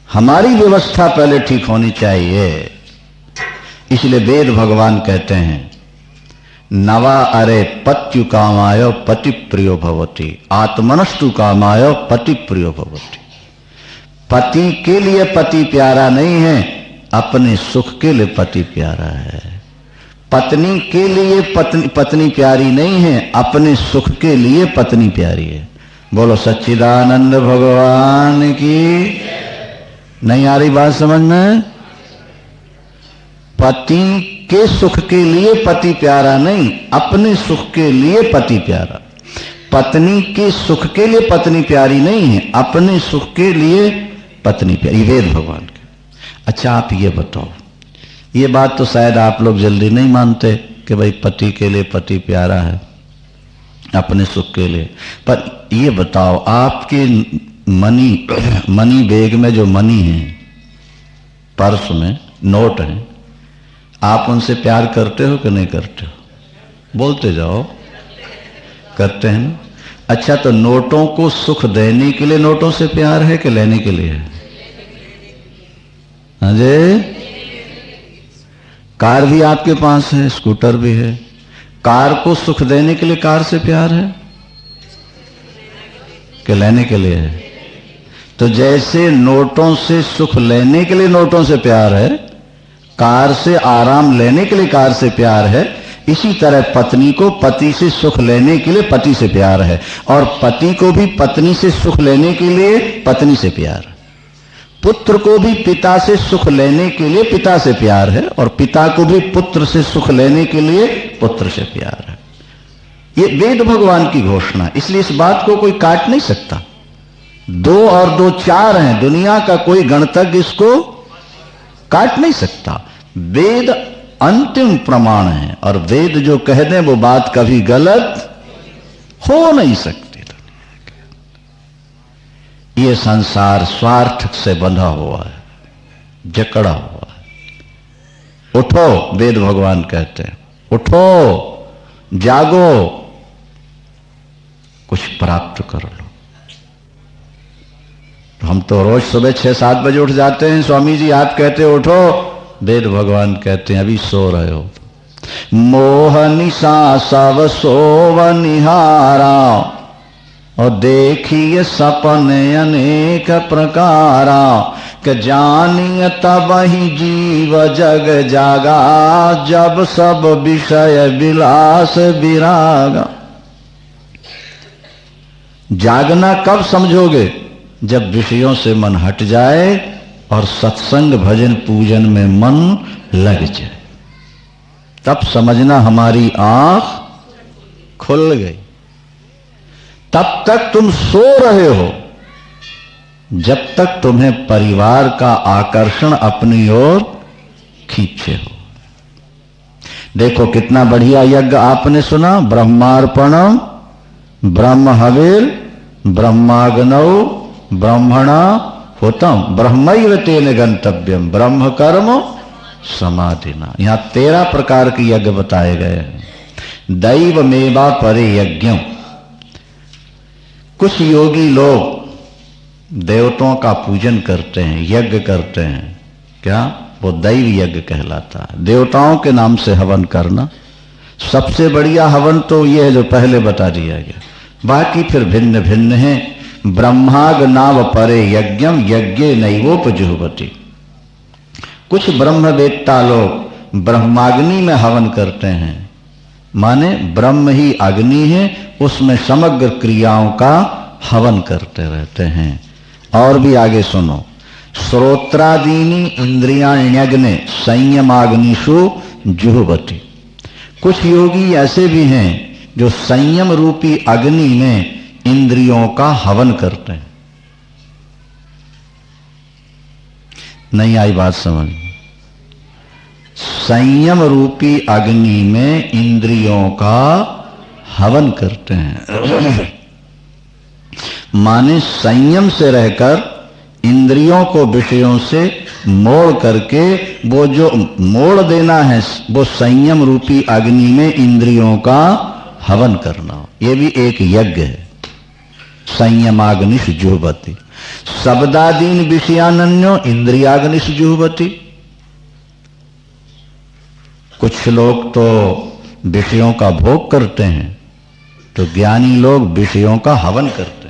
हमारी व्यवस्था पहले ठीक होनी चाहिए। इसलिए वेद भगवान कहते हैं नवा अरे पत्यु कामायो पति प्रियो भवति, आत्मनस्तु कामायो पति प्रियो भवति। पति के लिए पति प्यारा नहीं है, अपने सुख के लिए पति प्यारा है। पत्नी के लिए पत्नी प्यारी नहीं है, अपने सुख के लिए पत्नी प्यारी है। बोलो सच्चिदानंद भगवान की। नहीं आ रही बात समझ में? पति के सुख के लिए पति प्यारा नहीं, अपने सुख के लिए पति प्यारा। पत्नी के सुख के लिए पत्नी प्यारी नहीं है, अपने सुख के लिए पत्नी प्यारी। वेद भगवान के। अच्छा आप ये बताओ, ये बात तो शायद आप लोग जल्दी नहीं मानते कि भाई पति के लिए पति प्यारा है, अपने सुख के लिए। पर ये बताओ, आपके मनी बैग में जो मनी है, पर्स में नोट है, आप उनसे प्यार करते हो कि नहीं करते हो? बोलते जाओ, करते हैं ना। अच्छा, तो नोटों को सुख देने के लिए नोटों से प्यार है कि लेने के लिए है? हाँ जी, कार भी आपके पास है, स्कूटर भी है, कार को सुख देने के लिए कार से प्यार है कि लेने के लिए है? तो जैसे नोटों से सुख लेने के लिए नोटों से प्यार है, कार से आराम लेने के लिए कार से प्यार है, इसी तरह पत्नी को पति से सुख लेने के लिए पति से प्यार है, और पति को भी पत्नी से सुख लेने के लिए पत्नी से प्यार है। पुत्र को भी पिता से सुख लेने के लिए पिता से प्यार है, और पिता को भी पुत्र से सुख लेने के लिए पुत्र से प्यार है। ये वेद भगवान की घोषणा, इसलिए इस बात को कोई काट नहीं सकता। 2 और 2 4 हैं, दुनिया का कोई गणतज्ञ इसको काट नहीं सकता। वेद अंतिम प्रमाण है, और वेद जो कह दें वो बात कभी गलत हो नहीं सकती। ये संसार स्वार्थ से बंधा हुआ है, जकड़ा हुआ है। उठो, वेद भगवान कहते हैं, उठो, जागो, कुछ प्राप्त कर लो। हम तो रोज सुबह 6-7 बजे उठ जाते हैं, स्वामी जी आप कहते हो उठो, वेद भगवान कहते हैं अभी सो रहे हो। मोह निशा सब सोव निहारा, और देखिए सपने अनेक प्रकारा, कि जानिए तब ही जीव जग जागा, जब सब विषय विलास विरागा। जागना कब समझोगे? जब विषयों से मन हट जाए और सत्संग भजन पूजन में मन लग जाए, तब समझना हमारी आंख खुल गई। तब तक तुम सो रहे हो जब तक तुम्हें परिवार का आकर्षण अपनी ओर खींचे हो। देखो कितना बढ़िया यज्ञ आपने सुना, ब्रह्मार्पणम ब्रह्म हविर ब्रह्माग्नौ ब्रह्मणा हुतम ब्रह्मैव तेन गंतव्यम ब्रह्म कर्म समाधिना। यहां 13 प्रकार के यज्ञ बताए गए हैं। दैव मेवा परे यज्ञम। कुछ योगी लोग देवताओं का पूजन करते हैं, यज्ञ करते हैं, क्या वो दैव यज्ञ कहलाता है। देवताओं के नाम से हवन करना सबसे बढ़िया हवन तो यह है जो पहले बता दिया गया, बाकी फिर भिन्न भिन्न है। ब्रह्माग नाव परे यज्ञम यज्ञे नैवोपजुह्वति। कुछ ब्रह्मवेत्ता लोग ब्रह्माग्नि में हवन करते हैं, माने ब्रह्म ही अग्नि है, उसमें समग्र क्रियाओं का हवन करते रहते हैं। और भी आगे सुनो, श्रोत्रादीनी इंद्रियाण्यग्ने संयमाग्निषु जुह्वति। कुछ योगी ऐसे भी हैं जो संयम रूपी अग्नि में इंद्रियों का हवन करते हैं। नहीं आई बात समझ? संयम रूपी अग्नि में इंद्रियों का हवन करते हैं माने संयम से रहकर इंद्रियों को विषयों से मोड़ करके वो जो मोड़ देना है वो संयम रूपी अग्नि में इंद्रियों का हवन करना, ये भी एक यज्ञ है। संयमाग्निश जुह्वति। शब्दादीन विषयानन्यो इंद्रियाग्निश जुह्वति। कुछ लोग तो विषयों का भोग करते हैं, तो ज्ञानी लोग विषयों का हवन करते हैं।